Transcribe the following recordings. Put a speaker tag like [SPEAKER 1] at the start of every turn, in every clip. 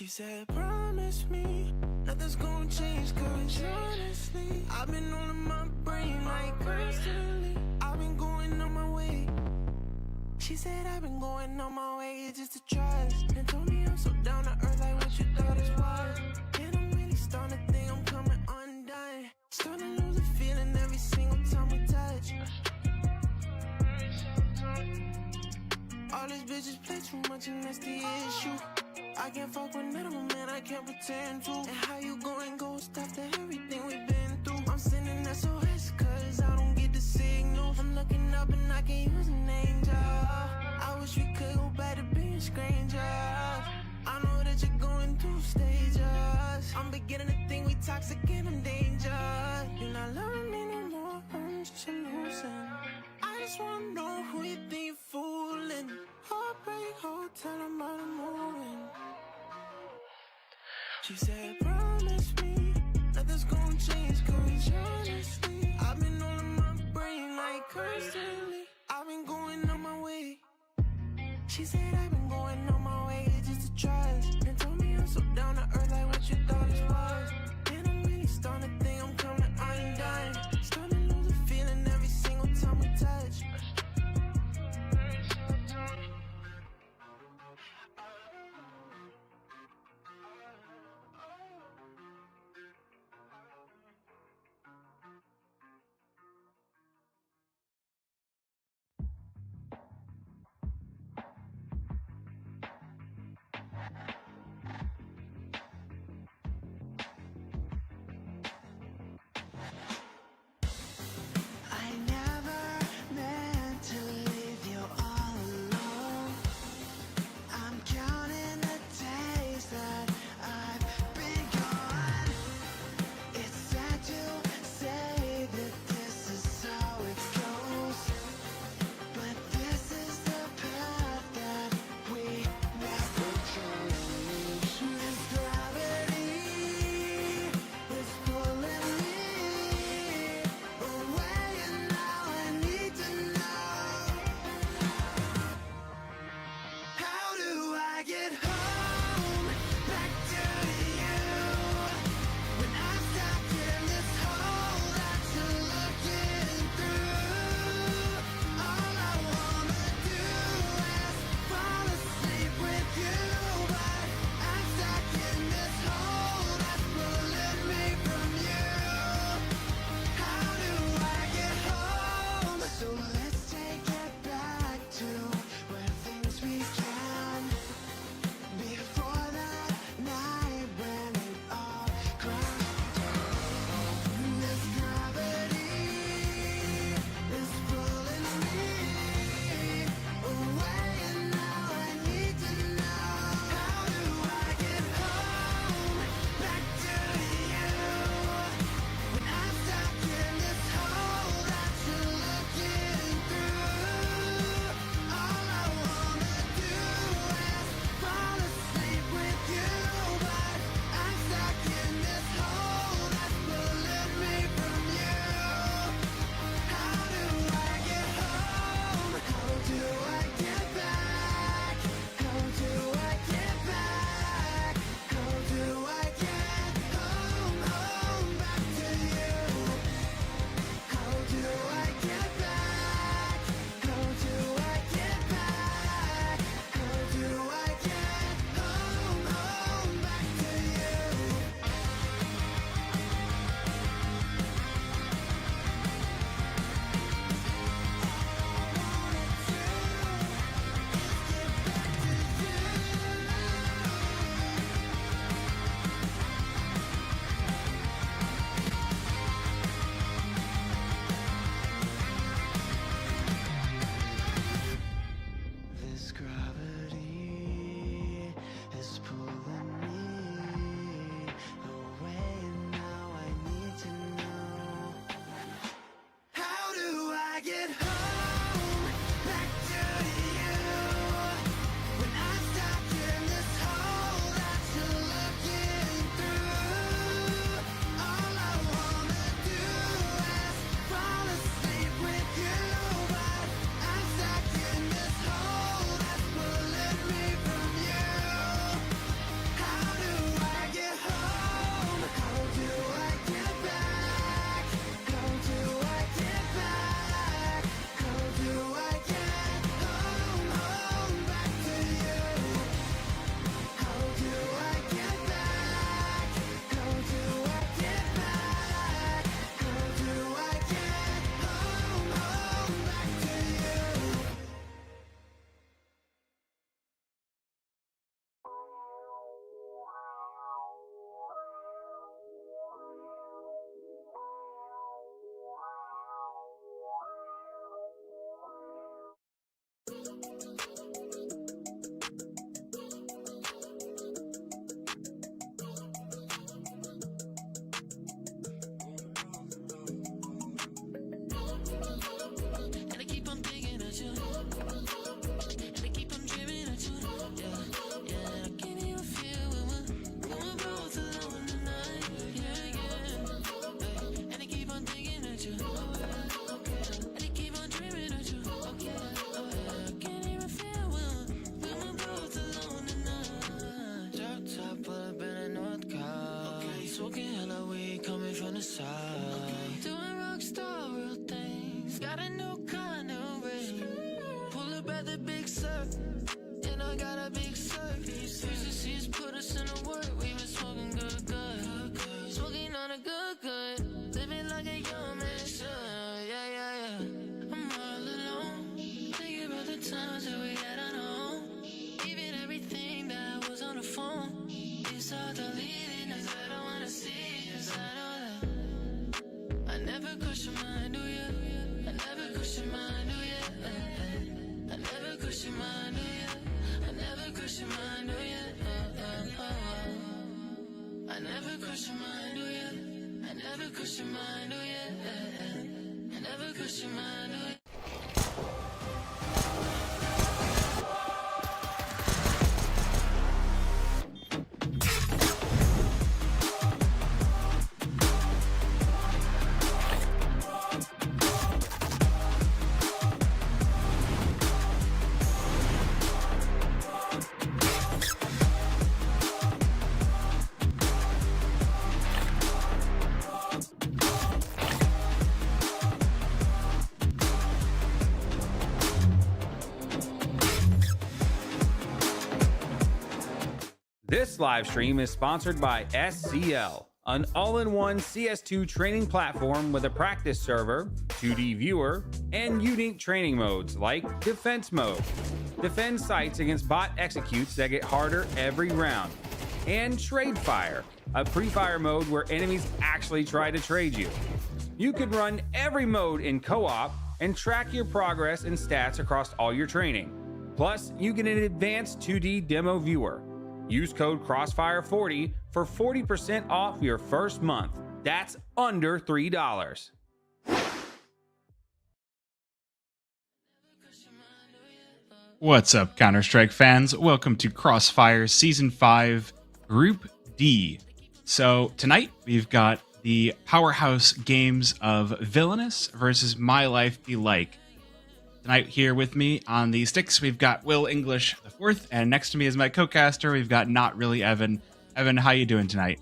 [SPEAKER 1] She said, promise me nothing's gonna change, cause honestly I've been all in my brain like constantly. I've been going on my way. She said I've been going on my way just to trust, and told me I'm so down to earth like what you thought it was. And I'm really starting to think I'm coming undone. Starting to lose the feeling every single time we touch. All these bitches play too much and that's the issue. I can't fuck with none of them, man, I can't pretend to. And how you going ghost after everything we've been through? I'm sending SOS cause I don't get the signals. I'm looking up and I can use an angel. I wish we could go back to being strangers. I know that you're going through stages. I'm beginning to think we toxic and I'm dangerous. You're not loving me no more, I'm just losing. I just wanna know who you think you're fooling. Heartbreak hotel, I'm out of moving. She said, promise me nothing's gonna change, cause honestly I've been all in my brain like constantly. I've been going on my way. She said I've been going on my way just to trust, and told me I'm so down to earth like what you thought it was. And I'm really starting to think I'm coming undone. Starting to lose the feeling every single time we touch. like we coming from the side. Doing rockstar real things. Got a new kind of ring. Pull up at the big surf. And I got a big surf. Physicists put us in the work. We been smoking good, good. Smoking on a good, good. Living like a young man should. Yeah, yeah, yeah. I'm all alone. Thinking about the times that we had on our own. Even everything that was on the phone. It's all deleted, cause I don't wanna see it, cause I know that I never question mine, do ya? I never question mine, do ya? I never question mine, do ya? I never question mine, do ya? I never question mine, do ya? I never question mine, do ya? I never question mine, do ya?
[SPEAKER 2] This live stream is sponsored by SCL, an all-in-one CS2 training platform with a practice server, 2D viewer, and unique training modes like Defense Mode. Defend sites against bot executes that get harder every round. And Trade Fire, a pre-fire mode where enemies actually try to trade you. You can run every mode in co-op and track your progress and stats across all your training. Plus, you get an advanced 2D demo viewer. Use code Crossfire40 for 40% off your first month. That's under $3.
[SPEAKER 3] What's up, Counter-Strike fans? Welcome to Crossfire Season 5, Group D. So, tonight, we've got the powerhouse games of Villainous versus My Life Be Like. Tonight, here with me on the sticks, we've got Will English IV, and next to me is my co-caster, we've got Not Really Evan. Evan, how you doing tonight?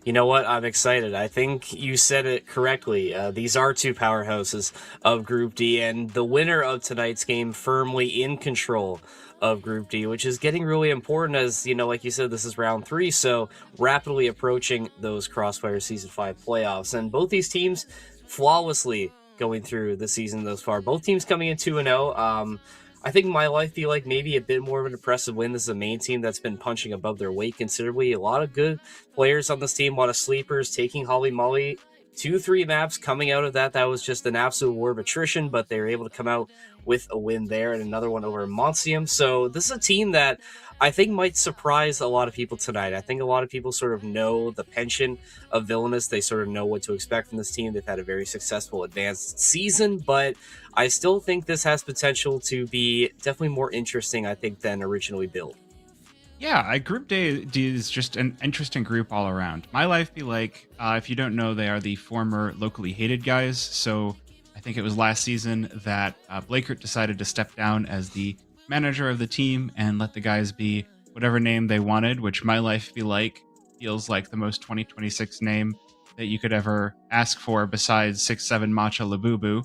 [SPEAKER 4] You know what? I'm excited. I think you said it correctly. These are two powerhouses of Group D, and the winner of tonight's game firmly in control of Group D, which is getting really important as, you know, like you said, this is round 3, so rapidly approaching those Crossfire Season 5 playoffs. And both these teams flawlessly going through the season thus far. Both teams coming in 2-0. I think My Life Be Like maybe a bit more of an impressive win. This is a main team that's been punching above their weight considerably. A lot of good players on this team, a lot of sleepers taking Holly Molly. 2-3 maps coming out of that. That was just an absolute war of attrition, but they were able to come out with a win there and another one over Monsium. So this is a team that I think might surprise a lot of people tonight. I think a lot of people sort of know the penchant of Villainous. They sort of know what to expect from this team. They've had a very successful advanced season, but I still think this has potential to be definitely more interesting, I think, than originally built.
[SPEAKER 3] Yeah, Group D is just an interesting group all around. My Life Be Like, if you don't know, they are the former locally hated guys. So I think it was last season that Blakert decided to step down as the manager of the team and let the guys be whatever name they wanted, which My Life Be Like feels like the most 2026 name that you could ever ask for besides 6'7" Matcha Labubu.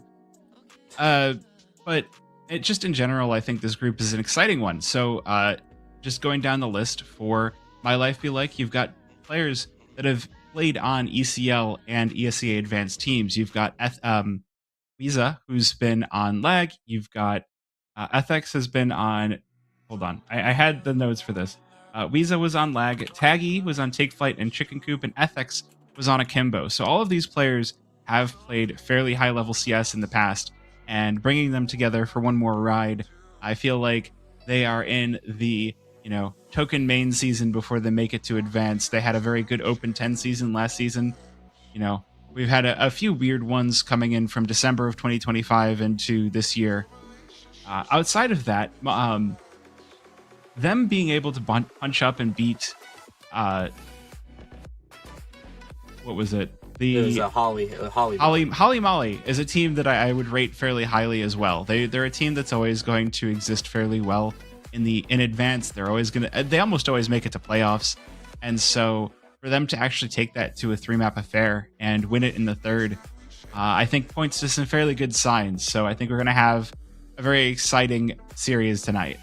[SPEAKER 3] But it just in general, I think this group is an exciting one. So just going down the list for My Life Be Like, you've got players that have played on ECL and ESEA advanced teams. You've got Wiza, who's been on Lag. You've got Ethics has been on... Hold on. I had the notes for this. Wiza was on Lag. Taggy was on Take Flight and Chicken Coop. And Ethics was on Akimbo. So all of these players have played fairly high-level CS in the past. And bringing them together for one more ride, I feel like they are in the, token main season before they make it to advanced. They had a very good Open 10 season last season. We've had a few weird ones coming in from December of 2025 into this year. Outside of that, them being able to punch up and beat, what was it?
[SPEAKER 4] It was
[SPEAKER 3] Holly Molly is a team that I would rate fairly highly as well. They're a team that's always going to exist fairly well in advance. They almost always make it to playoffs, and so for them to actually take that to a 3-map affair and win it in the third, I think points to some fairly good signs. So I think we're going to have a very exciting series tonight.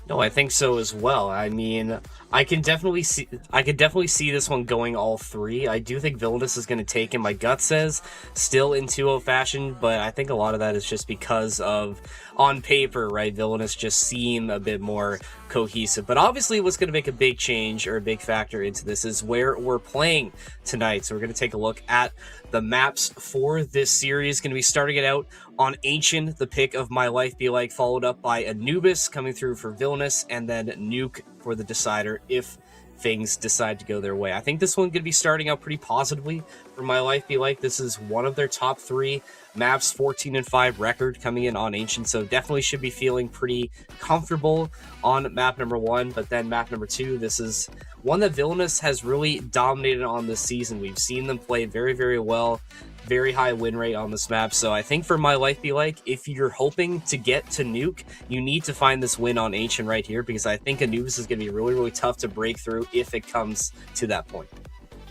[SPEAKER 4] No, I think so as well. I mean, I could definitely see this one going all three. I do think Villainous is going to take him. My gut says still in 2-0 fashion, but I think a lot of that is just because of, on paper, right, Villainous just seem a bit more cohesive. But obviously what's going to make a big change or a big factor into this is where we're playing tonight. So we're going to take a look at the maps for this series. Going to be starting it out on Ancient, the pick of My Life Be Like, followed up by Anubis coming through for Villainous, and then Nuke for the Decider if things decide to go their way. I think this one's going to be starting out pretty positively for My Life Be Like. This is one of their top 3 maps, 14-5 record coming in on Ancient, so definitely should be feeling pretty comfortable on map number 1. But then map number 2, this is one that Villainous has really dominated on this season. We've seen them play very, very well, very high win rate on this map. So I think for My Life Be Like, if you're hoping to get to Nuke, you need to find this win on Ancient right here, because I think Anubis is going to be really, really tough to break through if it comes to that point.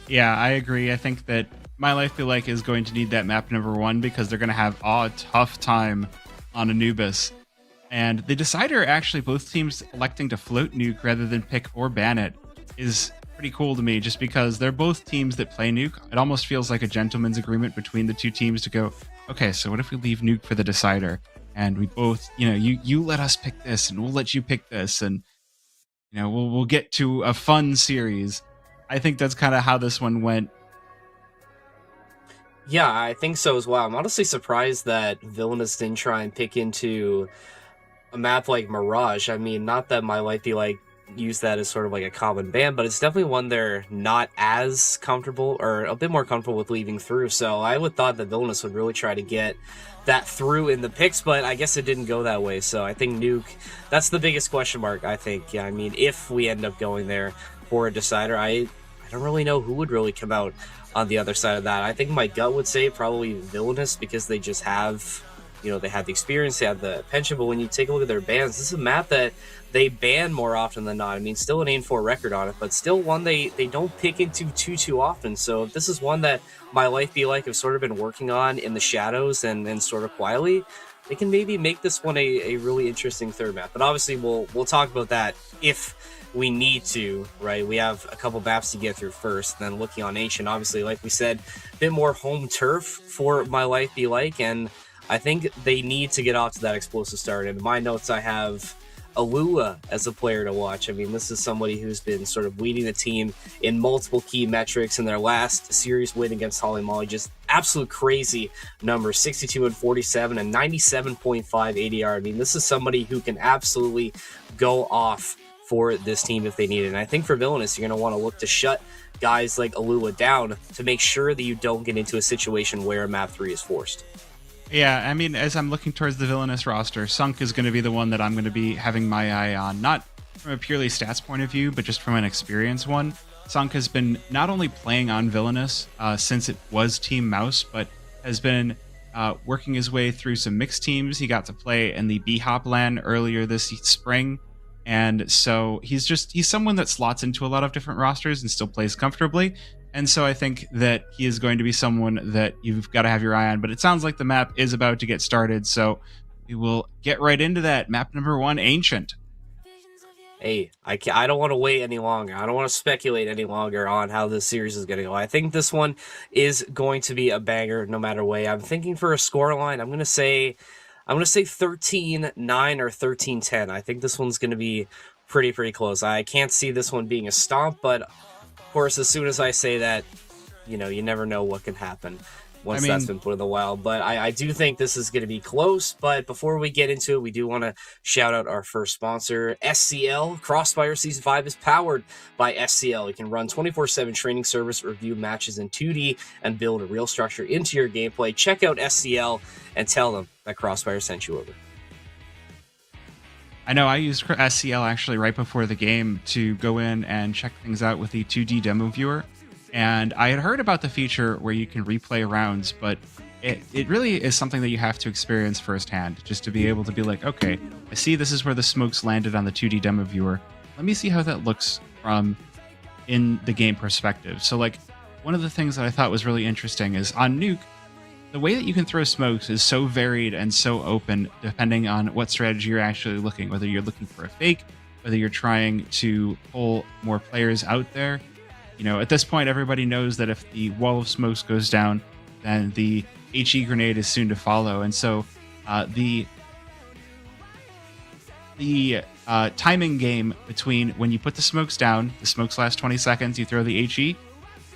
[SPEAKER 3] Yeah, I agree. I think that My Life Be Like is going to need that map number 1 because they're going to have a tough time on Anubis. And the Decider, actually, both teams electing to float Nuke rather than pick or ban it is pretty cool to me, just because they're both teams that play Nuke. It almost feels like a gentleman's agreement between the two teams to go, okay, so what if we leave Nuke for the Decider? And we both, you let us pick this and we'll let you pick this, and we'll get to a fun series. I think that's kind of how this one went.
[SPEAKER 4] Yeah, I think so as well. I'm honestly surprised that Villainous didn't try and pick into a map like Mirage. I mean, not that My Life Be Like use that as sort of like a common ban, but it's definitely one they're not as comfortable, or a bit more comfortable with leaving through. So I would thought that Villainous would really try to get that through in the picks, but I guess it didn't go that way. So I think Nuke, that's the biggest question mark, I think. Yeah, I mean, if we end up going there for a Decider, I don't really know who would really come out on the other side of that. I think my gut would say probably Villainous, because they just have, they have the experience, they have the pension. But when you take a look at their bans, this is a map that they ban more often than not. I mean, still an 8-4 record on it, but still one they don't pick into too often. So if this is one that My Life Be Like have sort of been working on in the shadows and sort of quietly, they can maybe make this one a really interesting third map. But obviously we'll talk about that if we need to, right? We have a couple maps to get through first. Then looking on Ancient, obviously, like we said, a bit more home turf for My Life Be Like, and I think they need to get off to that explosive start. And in my notes, I have Alua as a player to watch. I mean, this is somebody who's been sort of leading the team in multiple key metrics. In their last series win against Holly Molly, just absolute crazy numbers, 62 and 47 and 97.5 ADR. I mean, this is somebody who can absolutely go off for this team if they need it. And I think for Villainous, you're going to want to look to shut guys like Alua down to make sure that you don't get into a situation where map 3 is forced.
[SPEAKER 3] Yeah, I mean, as I'm looking towards the Villainous roster, Sunk is going to be the one that I'm going to be having my eye on, not from a purely stats point of view, but just from an experience one. Sunk has been not only playing on Villainous since it was Team Mouse, but has been working his way through some mixed teams. He got to play in the B-Hop LAN earlier this spring, and so he's someone that slots into a lot of different rosters and still plays comfortably. And so I think that he is going to be someone that you've got to have your eye on. But it sounds like the map is about to get started, so we will get right into that. Map number 1, Ancient.
[SPEAKER 4] Hey, I don't want to wait any longer. I don't want to speculate any longer on how this series is going to go. I think this one is going to be a banger no matter way. I'm thinking for a scoreline, I'm going to say 13-9 or 13-10. I think this one's going to be pretty close. I can't see this one being a stomp, but of course, as soon as I say that, you never know what can happen once that's been put in the wild. But I do think this is going to be close. But before we get into it, we do want to shout out our first sponsor, SCL. Crossfire Season 5 is powered by SCL. You can run 24/7 training service, review matches in 2D, and build a real structure into your gameplay. Check out SCL and tell them that Crossfire sent you over.
[SPEAKER 3] I know I used SCL actually right before the game to go in and check things out with the 2D demo viewer. And I had heard about the feature where you can replay rounds, but it really is something that you have to experience firsthand, just to be able to be like, okay, I see this is where the smokes landed on the 2D demo viewer. Let me see how that looks from in the game perspective. So like one of the things that I thought was really interesting is on Nuke, the way that you can throw smokes is so varied and so open depending on what strategy you're actually looking, whether you're looking for a fake, whether you're trying to pull more players out there. You know, at this point, everybody knows that if the wall of smokes goes down, then the HE grenade is soon to follow. And so the timing game between when you put the smokes down, the smokes last 20 seconds, you throw the HE,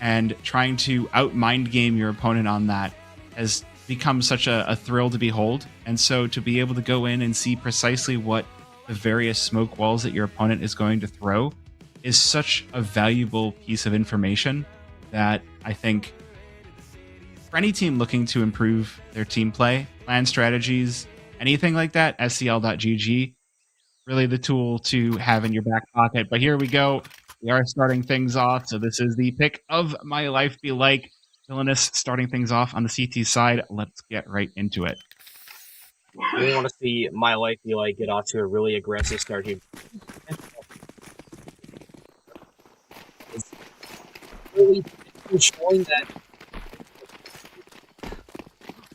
[SPEAKER 3] and trying to out mind game your opponent on that has become such a thrill to behold. And so to be able to go in and see precisely what the various smoke walls that your opponent is going to throw is such a valuable piece of information that I think for any team looking to improve their team play, plan strategies, anything like that, SCL.GG, really the tool to have in your back pocket. But here we go. We are starting things off. So this is the pick of My Life Be Like. Villainous starting things off on the CT side. Let's get right into it.
[SPEAKER 4] We want to see My Life Be Like get off to a really aggressive start here. It's really showing that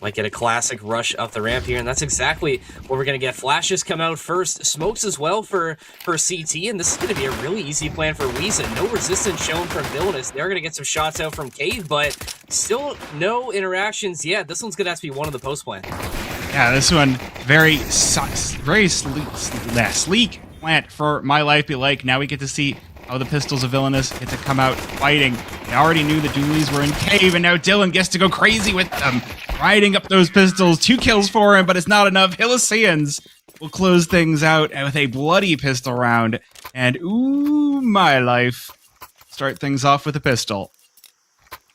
[SPEAKER 4] might get a classic rush up the ramp here, and that's exactly what we're going to get. Flashes come out first, smokes as well for CT, and this is going to be a really easy plan for Weeza. No resistance shown from Villainous. They're going to get some shots out from Cave, but still no interactions yet. This one's going to have to be one of the post plan.
[SPEAKER 3] Yeah, this one very sleek plant for My Life Be Like. Now we get to see how the pistols of Villainous get to come out fighting. They already knew the dualies were in Cave, and now Dylan gets to go crazy with them, riding up those pistols. 2 kills for him, but it's not enough. Hillicians will close things out with a bloody pistol round. And ooh, My Life start things off with a pistol.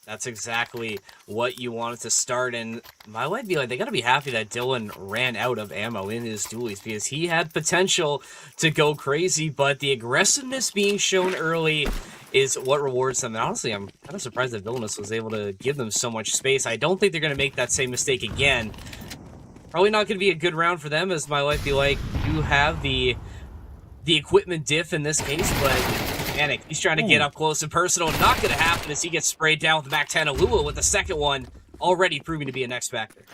[SPEAKER 4] That's exactly what you wanted to start, and My Life Be Like, they got to be happy that Dylan ran out of ammo in his dualies because he had potential to go crazy, but the aggressiveness being shown early is what rewards them. And honestly, I'm kind of surprised that Villainous was able to give them so much space. I don't think they're going to make that same mistake again. Probably not going to be a good round for them, as My Life Be Like do have the equipment diff in this case, but Panic, he's trying to get up close and personal. Not going to happen as he gets sprayed down with the Mac 10. Alua with the second one, already proving to be an X factor.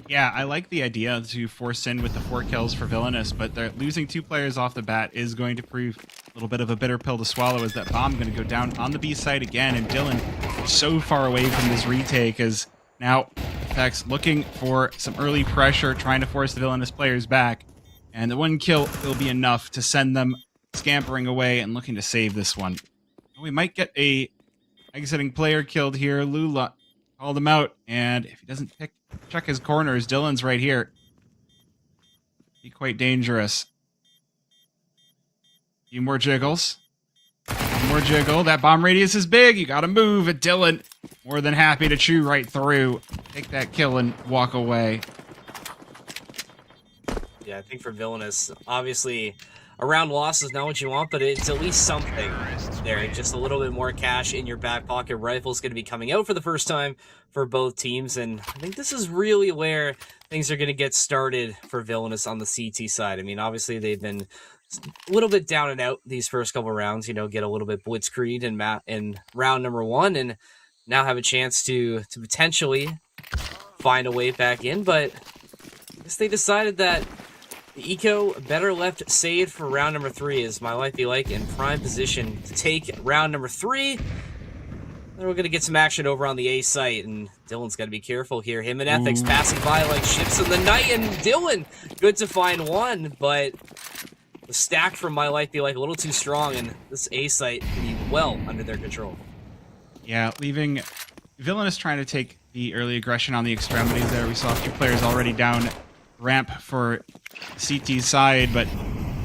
[SPEAKER 3] Yeah, I like the idea to force in with the 4 kills for Villainous, but they're losing 2 players off the bat is going to prove a little bit of a bitter pill to swallow, as that bomb going to go down on the B side again, and Dylan is so far away from this retake as now Effects looking for some early pressure, trying to force the Villainous players back, and the 1 kill will be enough to send them scampering away and looking to save this one. We might get a exiting player killed here. Lula called him out, and if he doesn't check his corners, Dylan's right here. Be quite dangerous. A few more jiggles. One more jiggle. That bomb radius is big. You gotta move. And Dylan, more than happy to chew right through. Take that kill and walk away.
[SPEAKER 4] Yeah, I think for Villainous, obviously, a round loss is not what you want, but it's at least something there. Just a little bit more cash in your back pocket. Rifle's going to be coming out for the first time for both teams, and I think this is really where things are going to get started for Villainous on the CT side. I mean, obviously, they've been a little bit down and out these first couple rounds, you know, get a little bit blitzkrieg in round number 1, and now have a chance to potentially find a way back in, but I guess they decided that the Eco better left saved for round number 3, as My Life Be Like in prime position to take round number 3. Then we're going to get some action over on the A site, and Dylan's got to be careful here. Him and Ethics passing by like ships in the night, and Dylan, good to find 1, but the stack from My Life Be Like a little too strong, and this A site can be well under their control.
[SPEAKER 3] Yeah, leaving Villainous trying to take the early aggression on the extremities there. We saw a few players already down ramp for CT side, but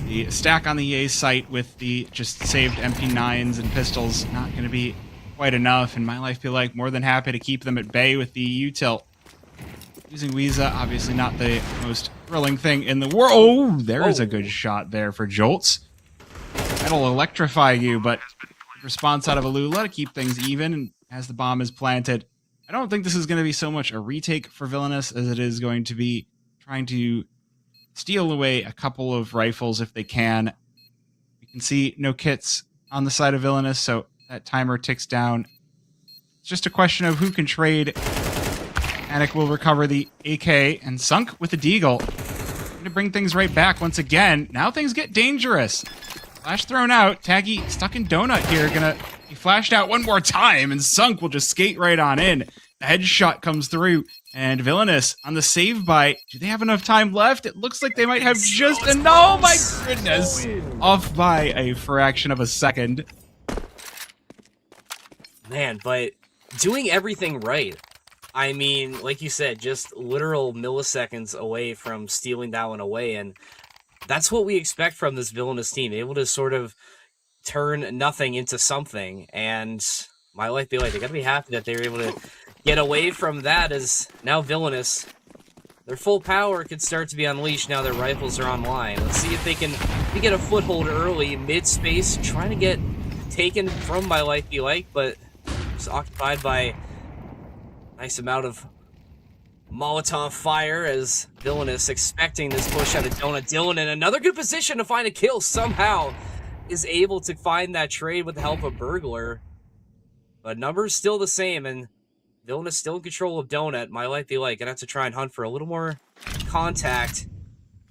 [SPEAKER 3] the stack on the A site with the just saved MP9s and pistols not going to be quite enough, and My Life Be Like more than happy to keep them at bay with the U-tilt. Using Weeza, obviously not the most thrilling thing in the world. Oh, there's a good shot there for Jolts. That'll electrify you, but response out of Alula to keep things even as the bomb is planted. I don't think this is going to be so much a retake for Villainous as it is going to be trying to steal away a couple of rifles if they can. You can see no kits on the side of Villainous, so that timer ticks down. It's just a question of who can trade. Anik will recover the AK, and Sunk with the Deagle. Going to bring things right back once again. Now things get dangerous. Flash thrown out. Taggy stuck in Donut here. Gonna be flashed out one more time, and Sunk will just skate right on in. The headshot comes through, and Villainous on the save by. Do they have enough time left? It looks like they might have just enough. Oh my goodness! Off by a fraction of a second.
[SPEAKER 4] Man, but doing everything right. I mean, like you said, just literal milliseconds away from stealing that one away, and that's what we expect from this Villainous team, able to sort of turn nothing into something, and my life be like, they gotta be happy that they were able to get away from that, as now Villainous, their full power could start to be unleashed now their rifles are online. Let's see if they can get a foothold early, mid-space, trying to get taken from my life be like, but it's occupied by nice amount of Molotov fire as Villainous expecting this push out of Donut. Dylan in another good position to find a kill, somehow is able to find that trade with the help of Burglar. But numbers still the same, and Villainous still in control of Donut. My life be like, gonna have to try and hunt for a little more contact.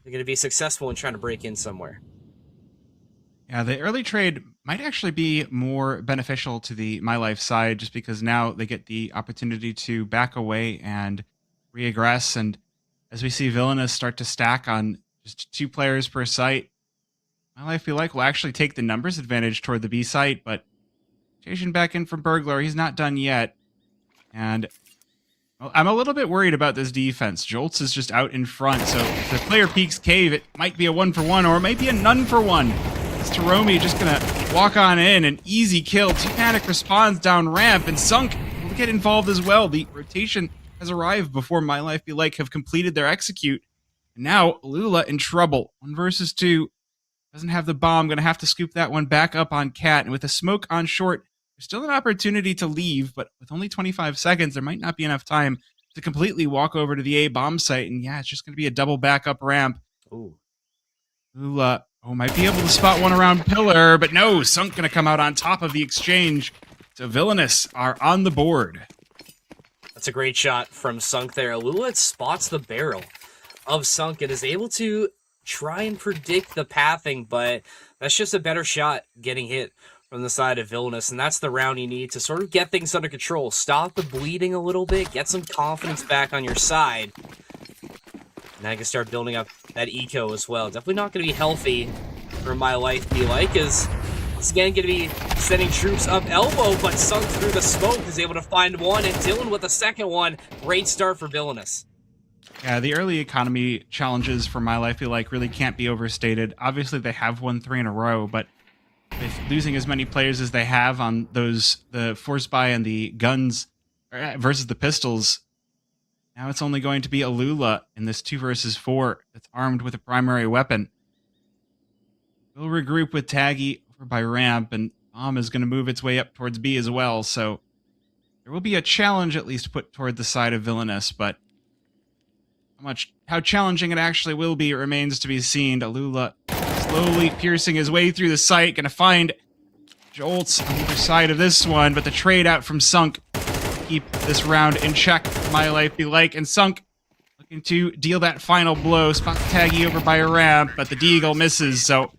[SPEAKER 4] They're gonna be successful in trying to break in somewhere.
[SPEAKER 3] Yeah, the early trade might actually be more beneficial to the My Life side, just because now they get the opportunity to back away and reaggress. And as we see Villainous start to stack on just 2 players per site, My Life Be Like will actually take the numbers advantage toward the B site, but chasing back in from Burglar, he's not done yet. And well, I'm a little bit worried about this defense. Jolts is just out in front, so if the player peeks cave, it might be a 1-for-1, or it might be a none-for-1. It's Taromi just gonna walk on in, an easy kill. Panic responds down ramp, and Sunk will get involved as well. The rotation has arrived before My Life Be Like have completed their execute. And now Lula in trouble. 1 versus 2. Doesn't have the bomb. Gonna have to scoop that one back up on Cat. And with a smoke on short, there's still an opportunity to leave, but with only 25 seconds, there might not be enough time to completely walk over to the A bomb site. And yeah, it's just gonna be a double backup ramp.
[SPEAKER 4] Ooh.
[SPEAKER 3] Lula, might be able to spot one around pillar, but no, Sunk gonna come out on top of the exchange. So Villainous are on the board.
[SPEAKER 4] That's a great shot from Sunk there. Lula spots the barrel of Sunk and is able to try and predict the pathing, but that's just a better shot getting hit from the side of Villainous, and that's the round you need to sort of get things under control. Stop the bleeding a little bit, get some confidence back on your side. Now you can start building up that eco as well. Definitely not going to be healthy for My Life Be Like, as it's again going to be sending troops up elbow, but Sunk through the smoke is able to find one, and Dylan with the second one. Great start for Villainous.
[SPEAKER 3] Yeah, the early economy challenges for My Life Be Like really can't be overstated. Obviously, they have won 3 in a row, but with losing as many players as they have on the force buy and the guns versus the pistols, now it's only going to be Alula in this 2 versus 4 that's armed with a primary weapon. We'll regroup with Taggy over by ramp, and Bomb is going to move its way up towards B as well, so there will be a challenge at least put toward the side of Villainous, but how challenging it actually will be remains to be seen. Alula slowly piercing his way through the site, going to find Jolts on the other side of this one, but the trade out from Sunk keep this round in check. My Life Be Like, and Sunk looking to deal that final blow. Spot Taggy over by a ramp, but the Deagle misses, so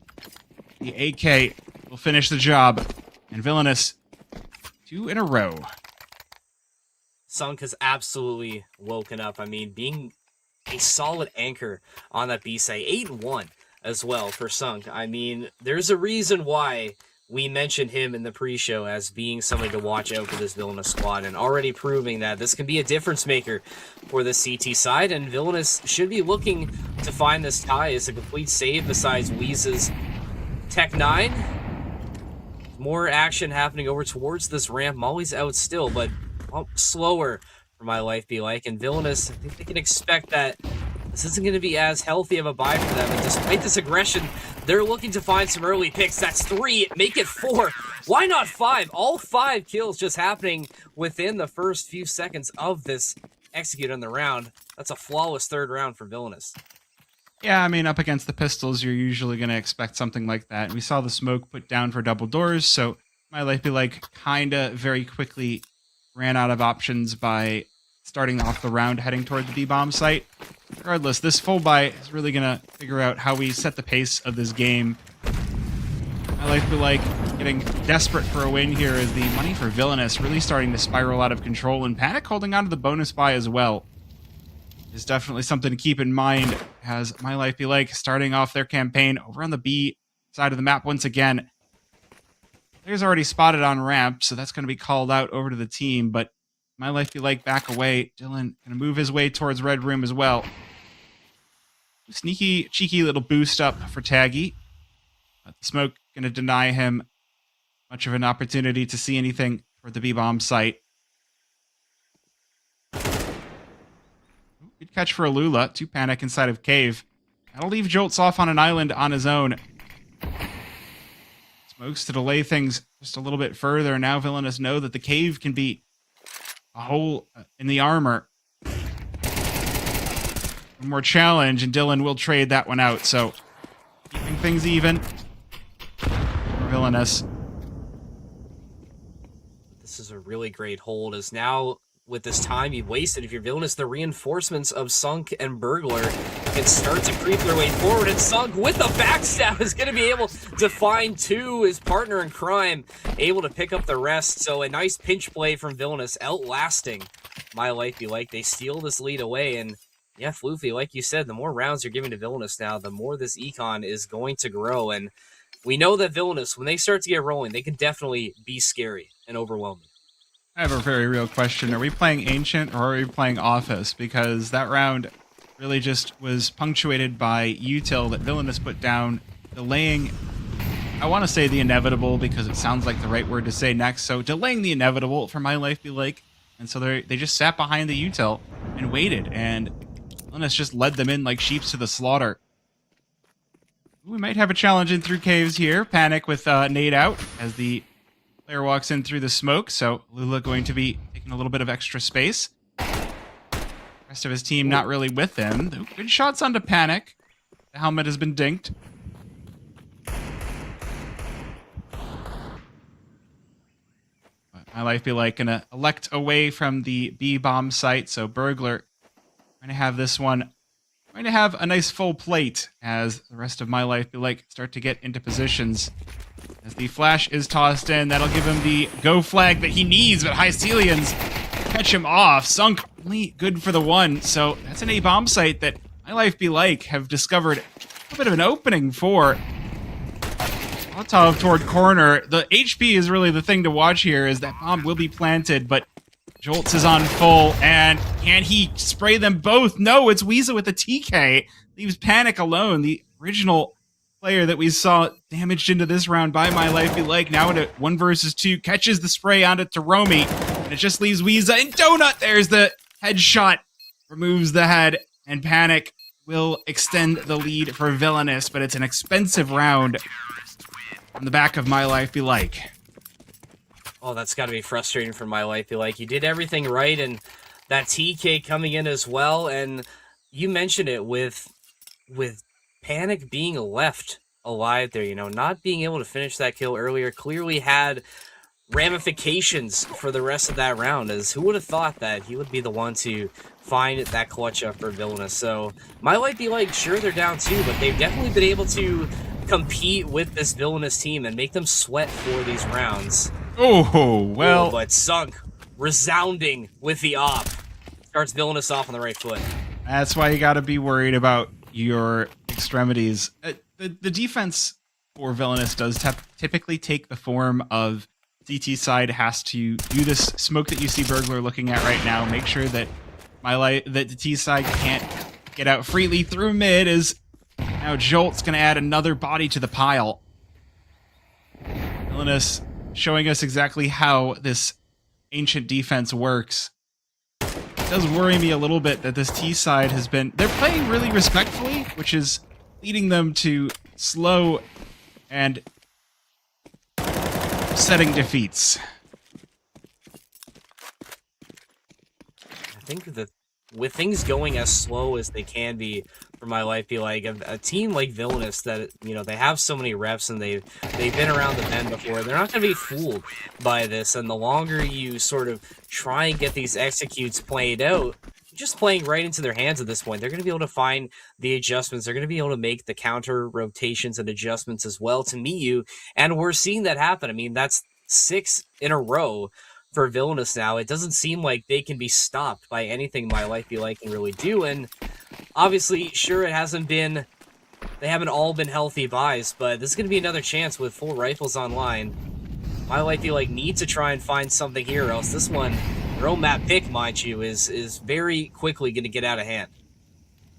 [SPEAKER 3] the AK will finish the job. And Villainous, 2 in a row.
[SPEAKER 4] Sunk has absolutely woken up. I mean, being a solid anchor on that B side. 8-1 as well for Sunk. I mean, there's a reason why we mentioned him in the pre-show as being somebody to watch out for this Villainous squad, and already proving that this can be a difference maker for the CT side, and Villainous should be looking to find this tie as a complete save besides Weeze's Tech 9. More action happening over towards this ramp. Molly's out still, but slower for My Life Be Like, and Villainous, I think they can expect that this isn't going to be as healthy of a buy for them, and despite this aggression, they're looking to find some early picks. That's 3, make it 4. Why not 5? All 5 kills just happening within the first few seconds of this execute on the round. That's a flawless 3rd round for Villainous.
[SPEAKER 3] Yeah, I mean, up against the pistols, you're usually going to expect something like that. We saw the smoke put down for double doors, so My Life Be Like kinda very quickly ran out of options by starting off the round heading toward the B-bomb site. Regardless, this full buy is really gonna figure out how we set the pace of this game. My Life Be Like getting desperate for a win here as the money for Villainous really starting to spiral out of control, and Panic holding on to the bonus buy as well is definitely something to keep in mind as My Life Be Like starting off their campaign over on the B side of the map once again. Player's already spotted on ramp, so that's going to be called out over to the team, but My Life Be Like back away. Dylan going to move his way towards red room as well. Sneaky, cheeky little boost up for Taggy. But the smoke going to deny him much of an opportunity to see anything for the B-bomb site. Good catch for Alula. 2 Panic inside of Cave. That'll leave Jolts off on an island on his own. Smokes to delay things just a little bit further. Now Villainous know that the Cave can be a hole in the armor. One more challenge, and Dylan will trade that one out. So, keeping things even for Villainous.
[SPEAKER 4] This is a really great hold, as now with this time you've wasted, if you're Villainous, the reinforcements of Sunk and Burglar can start to creep their way forward, and Sunk with the backstab is going to be able to find 2, his partner in crime, able to pick up the rest. So a nice pinch play from Villainous, outlasting My Life Be Like. They steal this lead away, and yeah, Floofy, like you said, the more rounds you're giving to Villainous now, the more this econ is going to grow, and we know that Villainous, when they start to get rolling, they can definitely be scary and overwhelming.
[SPEAKER 3] I have a very real question. Are we playing Ancient or are we playing Office? Because that round really just was punctuated by util that Villainous put down, delaying, I want to say the inevitable because it sounds like the right word to say next, so delaying the inevitable for My Life Be Like. And so they just sat behind the util and waited, and Villainous just led them in like sheep to the slaughter. We might have a challenge in through caves here. Panic with nade out as the player walks in through the smoke, so Lula going to be taking a little bit of extra space. Rest of his team not really with him. Good shots onto Panic. The helmet has been dinked. But My Life Be Like gonna elect away from the B-bomb site, so Burglar going to have this one. Going to have a nice full plate as the rest of My Life Be Like start to get into positions. As the flash is tossed in, that'll give him the go flag that he needs, but Hycelians catch him off. Sunk only good for the 1, so that's an A-bomb site that My Life Be Like have discovered a bit of an opening for. Molotov toward corner. The HP is really the thing to watch here, as that bomb will be planted, but Jolts is on full, and can he spray them both? No, it's Weezer with the TK. Leaves Panic alone, the original player that we saw damaged into this round by My Life Be Like. Now into 1 versus 2, catches the spray onto Taromi, and it just leaves Weezer and Donut. There's the headshot, removes the head, and Panic will extend the lead for Villainous, but it's an expensive round on the back of My Life Be Like.
[SPEAKER 4] Oh, that's got to be frustrating for My Life Be Like. You did everything right, and that TK coming in as well, and you mentioned it with Panic being left alive there, you know, not being able to finish that kill earlier clearly had ramifications for the rest of that round, as who would have thought that he would be the one to find that clutch up for Villainous. So My Life Be Like, sure, they're down 2, but they've definitely been able to compete with this Villainous team and make them sweat for these rounds.
[SPEAKER 3] Oh, well.
[SPEAKER 4] Oh, but Sunk, resounding with the op, starts Villainous off on the right foot.
[SPEAKER 3] That's why you got to be worried about your extremities. The defense for Villainous does typically take the form of CT side has to do this smoke that you see Burglar looking at right now. Make sure that that the T side can't get out freely through mid. Is now Jolt's going to add another body to the pile. Villainous showing us exactly how this ancient defense works. It does worry me a little bit that this T side has been... They're playing really respectfully, which is leading them to slow and upsetting defeats.
[SPEAKER 4] I think that with things going as slow as they can be, for my life be like a team like Villainous that, you know, they have so many reps and they've been around the bend before. They're not going to be fooled by this. And the longer you sort of try and get these executes played out, just playing right into their hands at this point, they're going to be able to find the adjustments. They're going to be able to make the counter rotations and adjustments as well to meet you. And we're seeing that happen. I mean, that's 6 in a row for Villainous now. It doesn't seem like they can be stopped by anything My Life Be Like can really do. And obviously, sure, they haven't all been healthy buys, but this is going to be another chance with full rifles online. My Life Be Like need to try and find something here, or else this one, their own map pick, mind you, is very quickly going to get out of hand.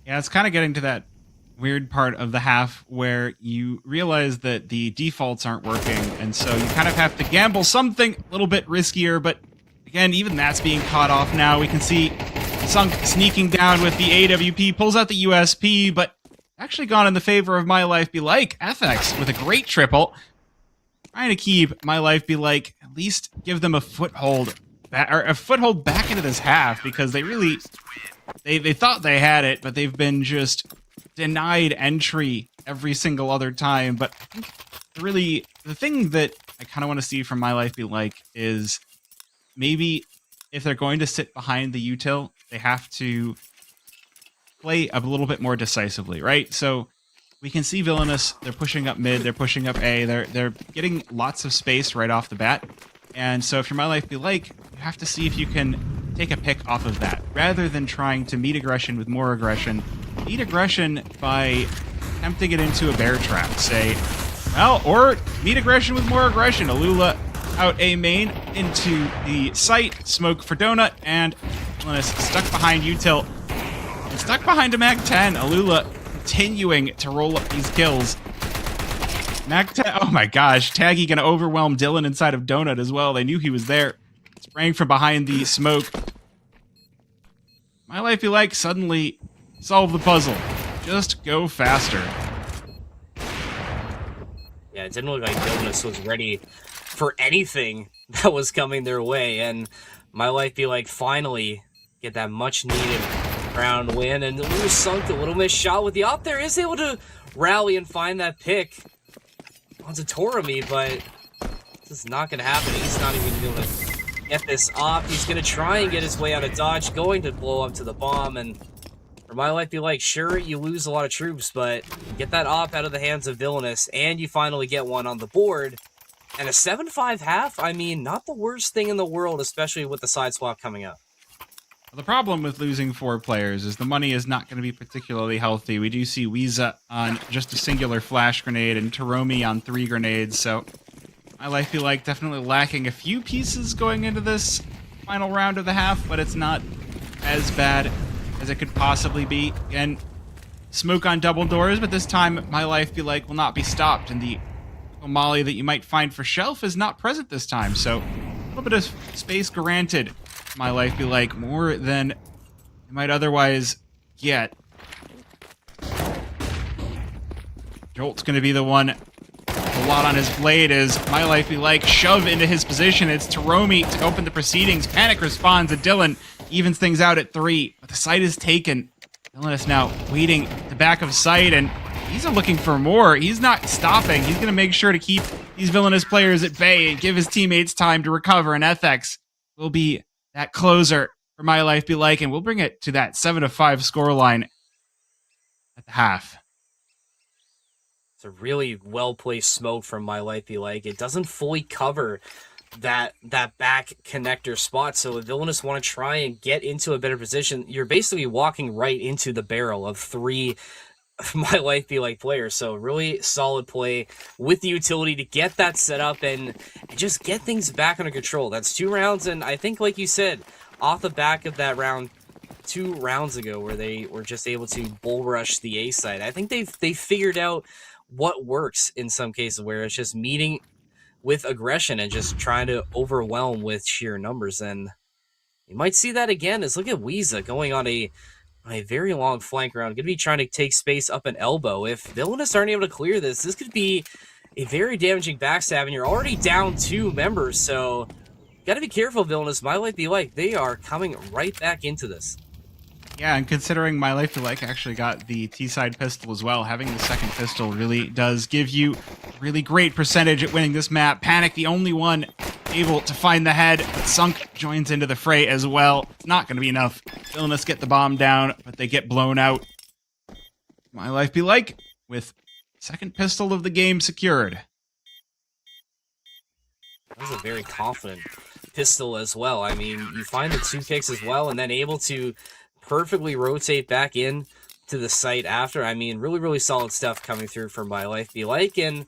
[SPEAKER 3] Yeah, it's kind of getting to that weird part of the half where you realize that the defaults aren't working, and so you kind of have to gamble something a little bit riskier, but again, even that's being caught off now. We can see Sunk sneaking down with the AWP, pulls out the USP, but actually gone in the favor of My Life Be Like. FX with a great triple. Trying to keep My Life Be Like, at least give them a foothold back into this half, because they really, they thought they had it, but they've been just denied entry every single other time. But I think really the thing that I kind of want to see from My Life Be Like is maybe if they're going to sit behind the util, they have to play a little bit more decisively, right? So we can see Villainous, they're pushing up mid, they're pushing up A, they're getting lots of space right off the bat. And so if you're My Life Be Like, you have to see if you can take a pick off of that, rather than trying to meet aggression with more aggression. Meet aggression by tempting it into a bear trap, say, well, or meet aggression with more aggression. Alula out A main into the site, smoke for Donut, and Villainous stuck behind util. And stuck behind a Mag 10, Alula continuing to roll up these kills. Mag 10, oh my gosh, Taggy gonna overwhelm Dylan inside of Donut as well. They knew he was there. Spraying from behind the smoke. My Life Be Like suddenly solve the puzzle. Just go faster.
[SPEAKER 4] Yeah, it didn't look like Villainous was ready for anything that was coming their way, and My Life Be Like finally get that much needed round win, and Lou Sunk, a little missed shot with the op there, is able to rally and find that pick onto Torami, but this is not going to happen. He's not even going to get this op. He's going to try and get his way out of dodge, going to blow up to the bomb, and for My Life Be Like, sure, you lose a lot of troops, but you get that op out of the hands of Villainous, and you finally get one on the board. And a 7-5 half, I mean, not the worst thing in the world, especially with the side swap coming up.
[SPEAKER 3] The problem with losing 4 players is the money is not going to be particularly healthy. We do see Weeza on just a singular flash grenade and Taromi on 3 grenades, so My Life Be Like definitely lacking a few pieces going into this final round of the half, but it's not as bad as it could possibly be. Again, smoke on double doors, but this time My Life Be Like will not be stopped, and the Molly that you might find for shelf is not present this time, so a little bit of space granted. My Life Be Like, more than you might otherwise get. Jolt's going to be the one with a lot on his blade as My Life Be Like shove into his position. It's Taromi to open the proceedings. Panic responds, and Dylan evens things out at 3, but the site is taken. Villainous now waiting at the back of sight, and he's looking for more. He's not stopping. He's going to make sure to keep these Villainous players at bay and give his teammates time to recover, and FX will be that closer for My Life Be Like, and we'll bring it to that 7-5 scoreline at the half.
[SPEAKER 4] It's a really well-placed smoke from My Life Be Like. It doesn't fully cover that back connector spot, so if Villainous want to try and get into a better position, you're basically walking right into the barrel of 3 My Life Be Like players. So really solid play with the utility to get that set up and just get things back under control. That's 2 rounds, and I think, like you said, off the back of that round 2 rounds ago where they were just able to bull rush the A side, I think they figured out what works in some cases, where it's just meeting with aggression and just trying to overwhelm with sheer numbers. And you might see that again, is look at Weeza going on a very long flank round, going to be trying to take space up an elbow. If Villainous aren't able to clear this could be a very damaging backstab, and you're already down 2 members, so got to be careful, Villainous. My Life Be Like, they are coming right back into this.
[SPEAKER 3] Yeah, and considering My Life You Like actually got the T-side pistol as well, having the second pistol really does give you a really great percentage at winning this map. Panic, the only one able to find the head, but Sunk joins into the fray as well. It's not going to be enough. Villainous get the bomb down, but they get blown out. My Life Be Like with second pistol of the game secured.
[SPEAKER 4] That was a very confident pistol as well. I mean, you find the 2 kicks as well, and then able to perfectly rotate back in to the site after. I mean, really, really solid stuff coming through from My Life Be Like. And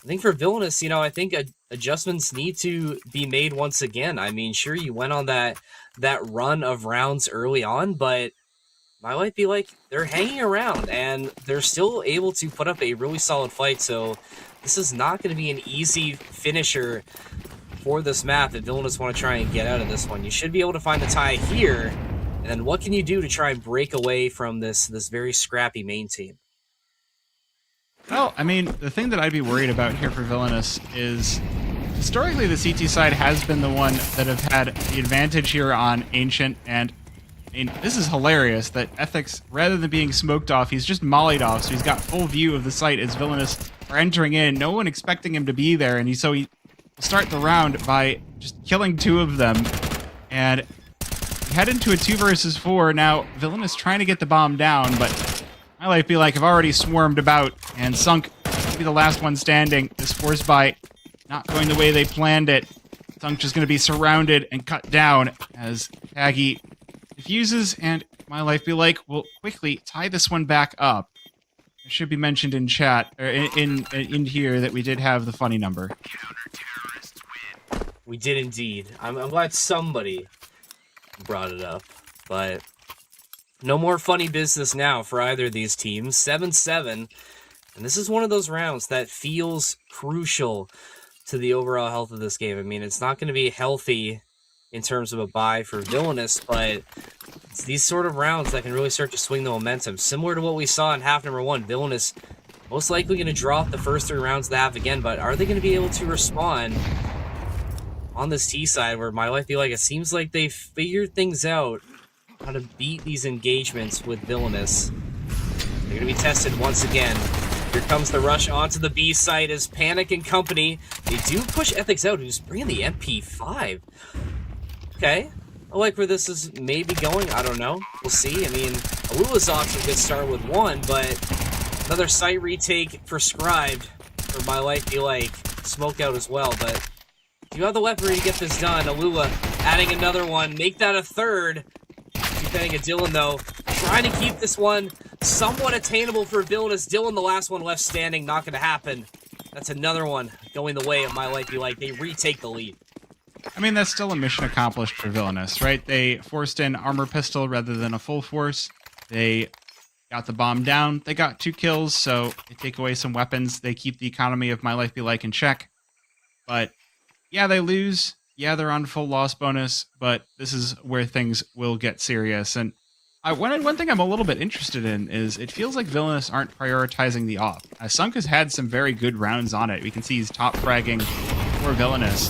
[SPEAKER 4] I think for Villainous, you know, I think adjustments need to be made once again. I mean, sure, you went on that run of rounds early on, but My Life Be Like, they're hanging around, and they're still able to put up a really solid fight. So this is not going to be an easy finisher for this map that Villainous want to try and get out of this one. You should be able to find the tie here. And then what can you do to try and break away from this very scrappy main team?
[SPEAKER 3] Well, I mean, the thing that I'd be worried about here for Villainous is historically the CT side has been the one that have had the advantage here on Ancient, and I mean, this is hilarious that Ethics, rather than being smoked off, he's just mollied off, so he's got full view of the site as Villainous are entering in, no one expecting him to be there, and so he will start the round by just killing 2 of them, and we head into a 2 versus 4. Now, Villainous trying to get the bomb down, but My Life Be Like have already swarmed about, and Sunk will be the last one standing. This force bite not going the way they planned it. Sunk just going to be surrounded and cut down as Taggy diffuses, and My Life Be Like will quickly tie this one back up. It should be mentioned in chat, or in here, that we did have the funny number.
[SPEAKER 4] We did indeed. I'm glad somebody brought it up, but no more funny business now for either of these teams. 7-7, and this is one of those rounds that feels crucial to the overall health of this game. I mean, it's not going to be healthy in terms of a bye for Villainous, but it's these sort of rounds that can really start to swing the momentum. Similar to what we saw in half number 1, Villainous most likely going to drop the first 3 rounds of the half again, but are they going to be able to respond on this T side where My Life Be Like, it seems like they figured things out how to beat these engagements with Villainous. They're going to be tested once again. Here comes the rush onto the B site as Panic and company. They do push Ethics out, who's bringing the MP5. Okay. I like where this is maybe going. I don't know. We'll see. I mean, Alula's off to a good start with 1, but another site retake prescribed for My Life Be Like. Smoke out as well, but you have the weaponry to get this done. Alula adding another one. Make that a 3rd. Depending on Dylan, though, trying to keep this one somewhat attainable for Villainous. Dylan, the last one left standing, not going to happen. That's another one going the way of My Life Be Like. They retake the lead.
[SPEAKER 3] I mean, that's still a mission accomplished for Villainous, right? They forced in armor pistol rather than a full force. They got the bomb down. They got 2 kills, so they take away some weapons. They keep the economy of My Life Be Like in check. But yeah, they lose. Yeah, they're on full loss bonus, but this is where things will get serious. And one thing I'm a little bit interested in is it feels like Villainous aren't prioritizing the op. Sunk has had some very good rounds on it. We can see he's top fragging for Villainous.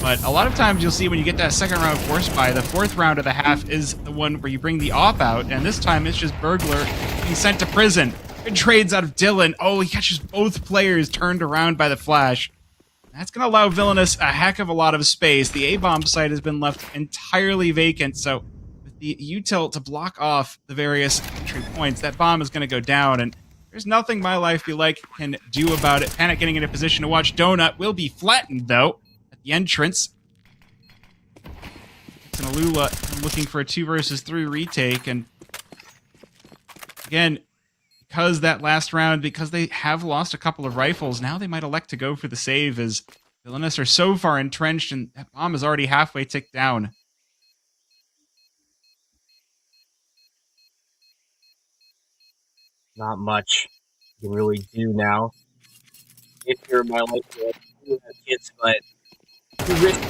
[SPEAKER 3] But a lot of times you'll see when you get that second round force buy, the 4th round of the half is the one where you bring the op out, and this time it's just Burglar being sent to prison. Good trades out of Dylan. Oh, he catches both players turned around by the flash. That's going to allow Villainous a heck of a lot of space. The A-bomb site has been left entirely vacant, so with the util to block off the various entry points, that bomb is going to go down, and there's nothing My Life Be Like can do about it. Panic getting in a position to watch Donut will be flattened, though, at the entrance. It's an Alula looking for a 2 versus 3 retake, and again, because that last round, because they have lost a couple of rifles, now they might elect to go for the save as Villainous are so far entrenched and that bomb is already halfway ticked down.
[SPEAKER 4] Not much you can really do now. If you're My Life Be Like, you have hits, but you risk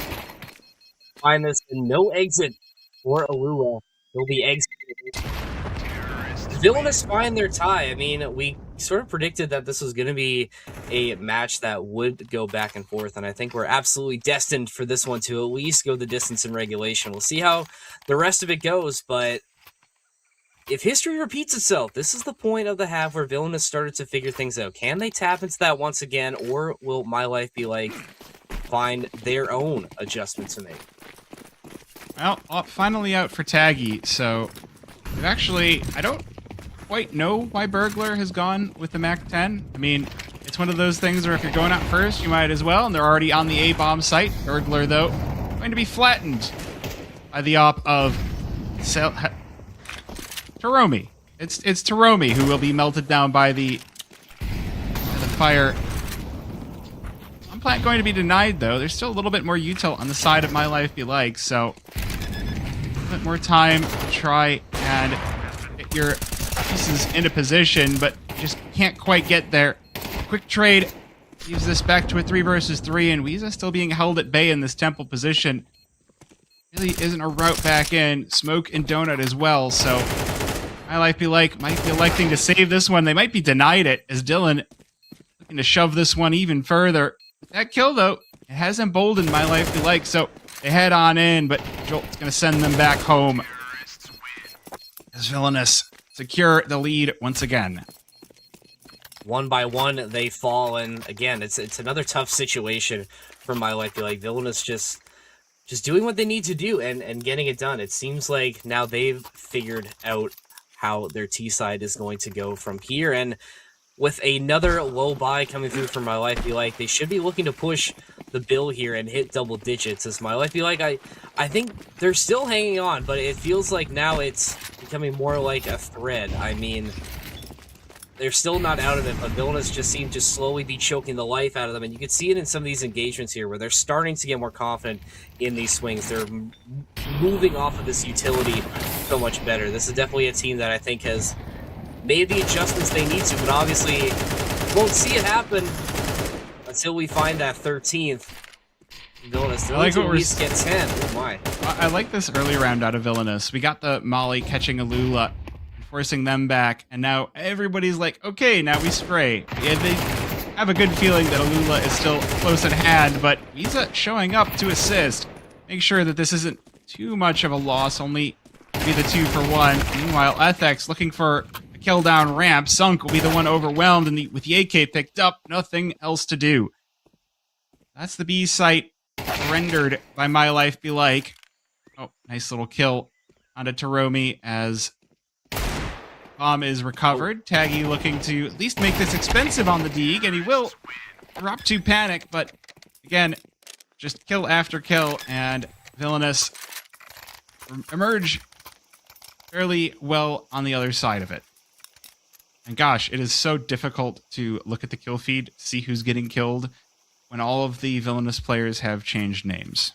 [SPEAKER 4] find this and no exit for Alula. He'll be exited. Villainous find their tie. I mean, we sort of predicted that this was going to be a match that would go back and forth, and I think we're absolutely destined for this one to at least go the distance in regulation. We'll see how the rest of it goes, but if history repeats itself, this is the point of the half where Villainous started to figure things out. Can they tap into that once again, or will My Life Be Like find their own adjustment to make?
[SPEAKER 3] Well, finally out for Taggy, so we've actually, I don't quite know why Burglar has gone with the MAC-10. I mean, it's one of those things where if you're going out first, you might as well, and they're already on the A-bomb site. Burglar, though, going to be flattened by the op of Taromi. It's Taromi who will be melted down by the fire. Plant going to be denied, though. There's still a little bit more util on the side of My Life Be Like, so a little bit more time to try and get your pieces into position, but just can't quite get there. Quick trade leaves this back to a 3 versus 3, and Weeza still being held at bay in this temple position. Really isn't a route back in. Smoke and Donut as well, so My Life Be Like might be electing to save this one. They might be denied it, as Dylan looking to shove this one even further. That kill, though, it has emboldened My Life Be Like, so they head on in, but Jolt's going to send them back home. As Villainous secure the lead once again.
[SPEAKER 4] One by one, they fall, and again, it's another tough situation for My Life Be Like. Villainous just doing what they need to do and getting it done. It seems like now they've figured out how their T side is going to go from here, and with another low buy coming through from My Life Be Like, they should be looking to push the bill here and hit double digits. As My Life Be Like, I think they're still hanging on, but it feels like now it's becoming more like a thread. I mean, they're still not out of it, but Villainous just seem to slowly be choking the life out of them, and you can see it in some of these engagements here where they're starting to get more confident in these swings. They're moving off of this utility so much better. This is definitely a team that I think has made the adjustments they need to, but obviously won't see it happen until we find that 13th. Villainous, they're like at least get 10. Oh my.
[SPEAKER 3] I like this early round out of Villainous. We got the Molly catching Alula, forcing them back, and now everybody's like, okay, now we spray. Yeah, they have a good feeling that Alula is still close at hand, but Weeza showing up to assist. Make sure that this isn't too much of a loss, only be the 2 for 1. Meanwhile, Ethics looking for kill down ramp. Sunk will be the one overwhelmed, and with the AK picked up, nothing else to do. That's the B site rendered by My Life Be Like. Oh, nice little kill onto Taromi as bomb is recovered. Taggy looking to at least make this expensive on the Deeg, and he will drop to panic, but again, just kill after kill, and Villainous emerge fairly well on the other side of it. And gosh, it is so difficult to look at the kill feed, see who's getting killed, when all of the Villainous players have changed names.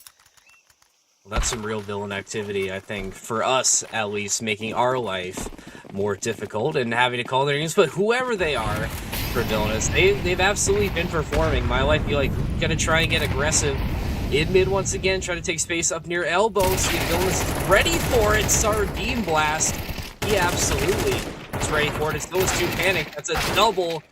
[SPEAKER 4] Well, that's some real villain activity, I think, for us, at least, making our life more difficult and having to call their names. But whoever they are for Villainous, they've absolutely been performing. My Life Be Like, gonna try and get aggressive in mid once again, try to take space up near elbow. See if Villainous is ready for it. Sardine Blast. He absolutely is ready for it. It's Villainous 2 panic. That's a double.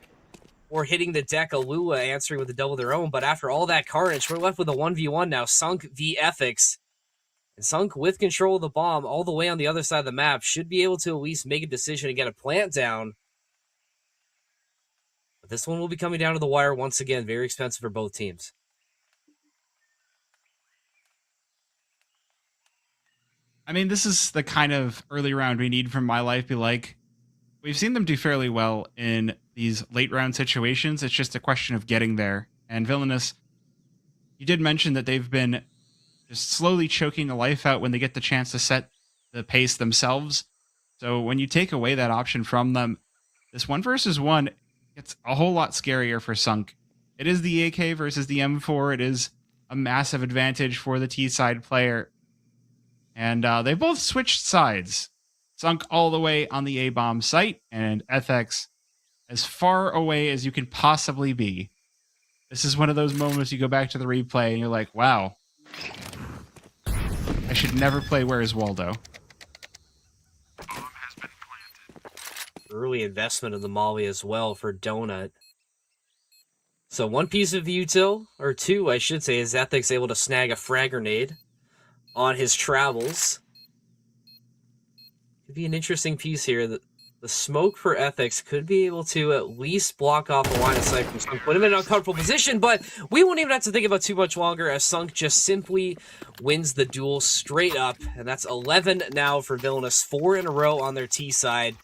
[SPEAKER 4] Or hitting the deck, Alula answering with a double of their own. But after all that carnage, we're left with a 1v1 now. Sunk v Ethics. And Sunk with control of the bomb all the way on the other side of the map should be able to at least make a decision and get a plant down. But this one will be coming down to the wire once again. Very expensive for both teams.
[SPEAKER 3] I mean, this is the kind of early round we need from My Life Be Like. We've seen them do fairly well in these late round situations. It's just a question of getting there. And Villainous, you did mention that they've been just slowly choking the life out when they get the chance to set the pace themselves. So when you take away that option from them, this 1 versus 1 gets a whole lot scarier for Sunk. It is the AK versus the M4. It is a massive advantage for the T-side player. And they both switched sides. Sunk all the way on the A-bomb site, and FX as far away as you can possibly be. This is one of those moments you go back to the replay and you're like, wow, I should never play Where's Waldo.
[SPEAKER 4] Early investment in the Molly as well for Donut. So one piece of util, or two, I should say, is Ethics able to snag a frag grenade on his travels. could be an interesting piece here. The smoke for Ethics could be able to at least block off the line of sight from Sunk, put him in an uncomfortable position, but we won't even have to think about too much longer as Sunk just simply wins the duel straight up, and that's 11 now for Villainous, 4 in a row on their T side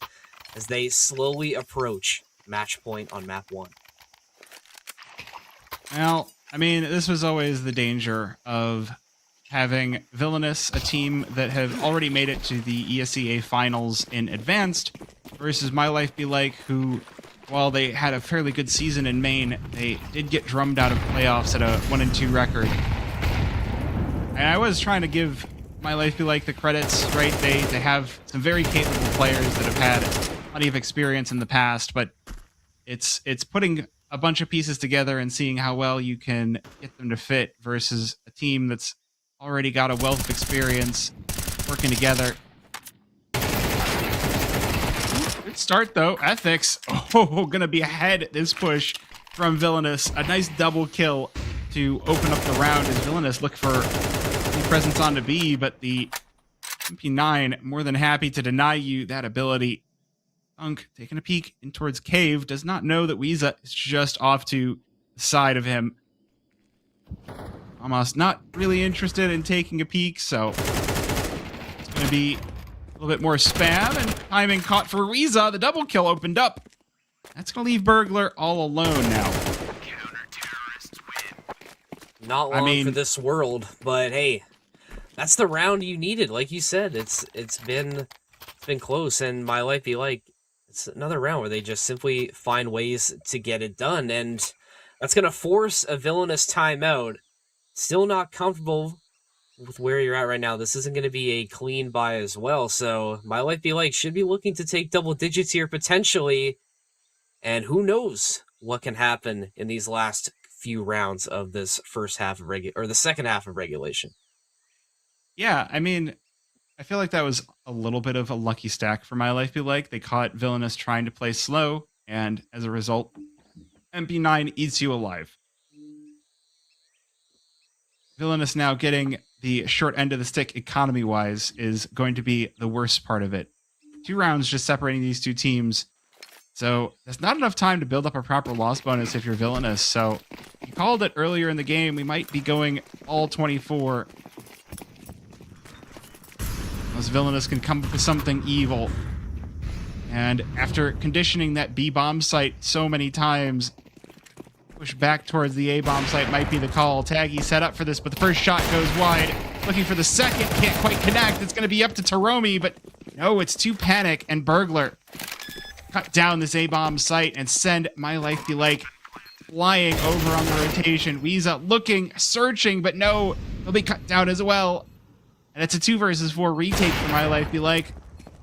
[SPEAKER 4] as they slowly approach match point on map 1.
[SPEAKER 3] Well, I mean, this was always the danger of having Villainous, a team that have already made it to the ESEA finals in advanced, versus My Life Be Like, who, while they had a fairly good season in Maine, they did get drummed out of playoffs at a 1-2 record. And I was trying to give My Life Be Like the credits, right? They have some very capable players that have had plenty of experience in the past, but it's putting a bunch of pieces together and seeing how well you can get them to fit versus a team that's already got a wealth of experience working together. Good start, though. Ethics, gonna be ahead this push from Villainous. A nice double kill to open up the round as Villainous look for the presence on the B, but the MP9 more than happy to deny you that ability. Unk taking a peek in towards Cave, does not know that Weeza is just off to the side of him. Almost not really interested in taking a peek, so it's going to be a little bit more spam, and timing caught for Weeza. The double kill opened up. That's going to leave Burglar all alone now.
[SPEAKER 4] Not long for this world, but hey, that's the round you needed. Like you said, it's been close, and My Life Be Like, it's another round where they just simply find ways to get it done, and that's going to force a Villainous timeout. Still not comfortable with where you're at right now. This isn't going to be a clean buy as well, so My Life Be Like should be looking to take double digits here potentially, and who knows what can happen in these last few rounds of this first half of the second half of regulation.
[SPEAKER 3] Yeah, I mean, I feel like that was a little bit of a lucky stack for My Life Be Like. They caught Villainous trying to play slow, and as a result, MP9 eats you alive. Villainous now getting the short end of the stick economy-wise is going to be the worst part of it. 2 rounds just separating these two teams. So there's not enough time to build up a proper loss bonus if you're Villainous. So you called it earlier in the game. We might be going all 24. As Villainous can come up with something evil. And after conditioning that B-bomb site so many times, push back towards the A-bomb site might be the call. Taggy set up for this, but the first shot goes wide. Looking for the second, can't quite connect. It's going to be up to Taromi, but no, it's too Panic, and Burglar cut down this A-bomb site and send My Life Be Like flying over on the rotation. Weeza looking, searching, but no, he'll be cut down as well. And it's a 2 versus 4 retake for My Life Be Like.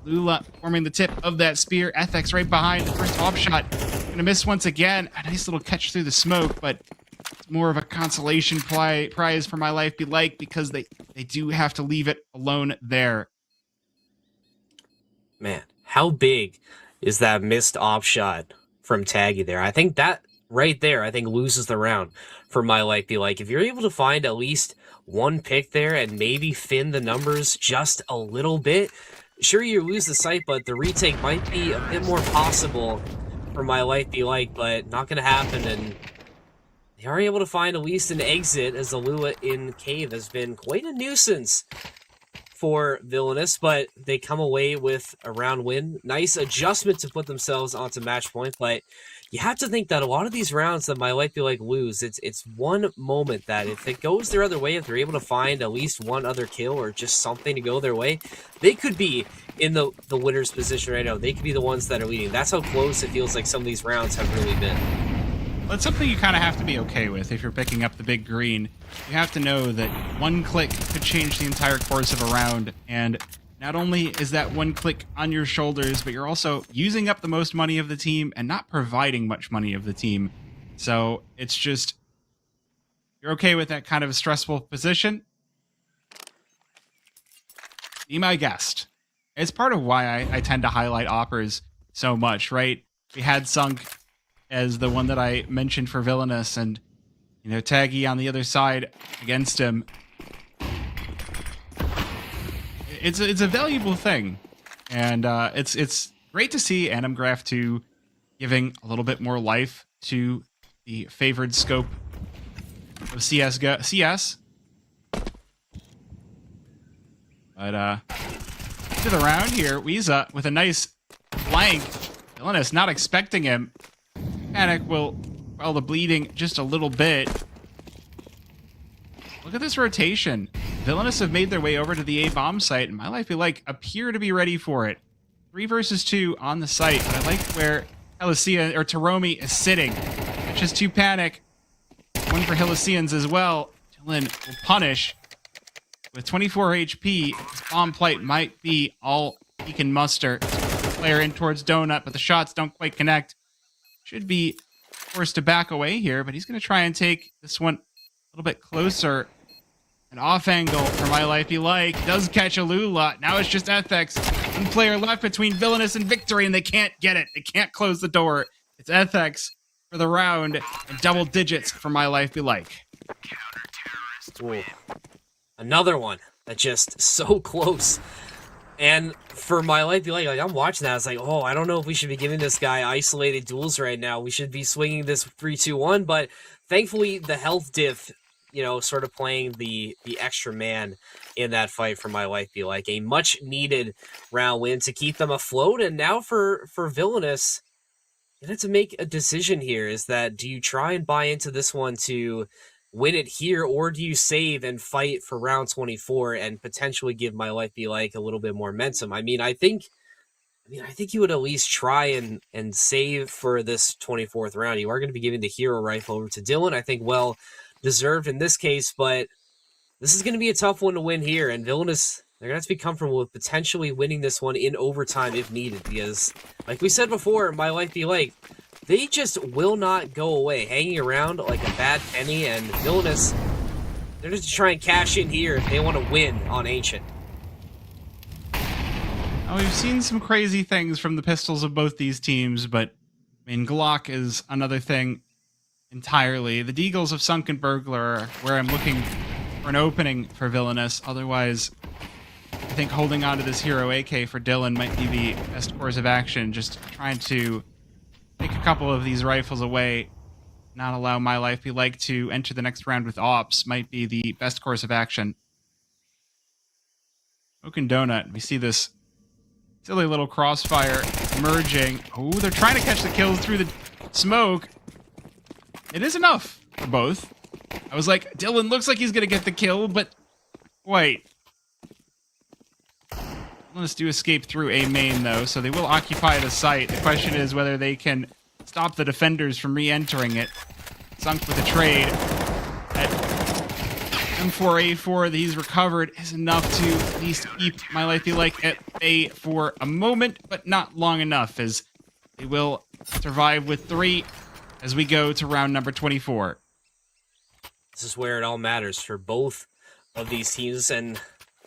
[SPEAKER 3] Lula forming the tip of that spear. Ethics right behind. The first off shot. Gonna miss once again. A nice little catch through the smoke, but it's more of a consolation prize for My Life Be Like because they do have to leave it alone there.
[SPEAKER 4] Man, how big is that missed off shot from Taggy there? I think that right there, loses the round for My Life Be Like. If you're able to find at least one pick there and maybe fin the numbers just a little bit, sure, you lose the site, but the retake might be a bit more possible for My Life Be Like, but not going to happen, and they are able to find at least an exit as the Lua in Cave has been quite a nuisance for Villainous, but they come away with a round win. Nice adjustment to put themselves onto match point, but you have to think that a lot of these rounds that My Life Be Like lose, it's one moment that if it goes their other way, if they're able to find at least one other kill or just something to go their way, they could be in the winner's position right now. They could be the ones that are leading. That's how close it feels like some of these rounds have really been.
[SPEAKER 3] Well, it's something you kind of have to be okay with if you're picking up the big green. You have to know that one click could change the entire course of a round, and not only is that one click on your shoulders, but you're also using up the most money of the team and not providing much money of the team. So it's just, you're okay with that kind of a stressful position. Be my guest. It's part of why I tend to highlight Oppers so much, right? We had Sunk as the one that I mentioned for Villainous, and Taggy on the other side against him. It's a valuable thing, And it's great to see Animgraph 2 giving a little bit more life to the favored scope of CS. But to the round here, Weeza with a nice flank. Villainous not expecting him. Panic will quell the bleeding just a little bit. Look at this rotation. Villainous have made their way over to the A bomb site, and My Life Be Like appear to be ready for it. 3 versus 2 on the site, but I like where Helicia or Taromi is sitting. It's just 2 Panic. 1 for Helicians as well. Dylan will punish. With 24 HP, his bomb plight might be all he can muster. Player in towards Donut, but the shots don't quite connect. Should be forced to back away here, but he's going to try and take this one a little bit closer. An off angle for My Life Be Like. Does catch a Lula. Now it's just Ethics. 1 player left between Villainous and Victory, and they can't get it. They can't close the door. It's Ethics for the round, and double digits for My Life Be Like.
[SPEAKER 4] Ooh. Another one that just so close. And for My Life Be Like I'm watching that, I was like, oh, I don't know if we should be giving this guy isolated duels right now. We should be swinging this 3-2-1, but thankfully the health diff, sort of playing the extra man in that fight for My Life Be Like. A much needed round win to keep them afloat. And now for Villainous, you have to make a decision here. Is that, do you try and buy into this one to win it here, or do you save and fight for round 24 and potentially give My Life Be Like a little bit more momentum? I think you would at least try and save for this 24th round. You are going to be giving the hero rifle over to Dylan. I think well deserved in this case, but this is going to be a tough one to win here. And Villainous, they're going to have to be comfortable with potentially winning this one in overtime if needed, because like we said before, My Life Be Like, they just will not go away, hanging around like a bad penny, and Villainous, they're just trying to cash in here if they want to win on Ancient.
[SPEAKER 3] Now, we've seen some crazy things from the pistols of both these teams, but Glock is another thing entirely. The Deagles of Sunken Burglar are where I'm looking for an opening for Villainous. Otherwise, I think holding on to this hero AK for Dylan might be the best course of action, just trying to take a couple of these rifles away, not allow My Life Be Like to enter the next round with ops might be the best course of action. Oak and Donut, we see this silly little Crossfire merging. Oh, they're trying to catch the kills through the smoke. It is enough for both. I was like, Dylan looks like he's going to get the kill, but wait. Let's do escape through A main, though, so they will occupy the site. The question is whether they can stop the defenders from re-entering it. Sunk with a trade. At M4A4 that he's recovered is enough to at least keep My Life Be Like at A for a moment, but not long enough, as they will survive with 3 as we go to round number 24.
[SPEAKER 4] This is where it all matters for both of these teams, and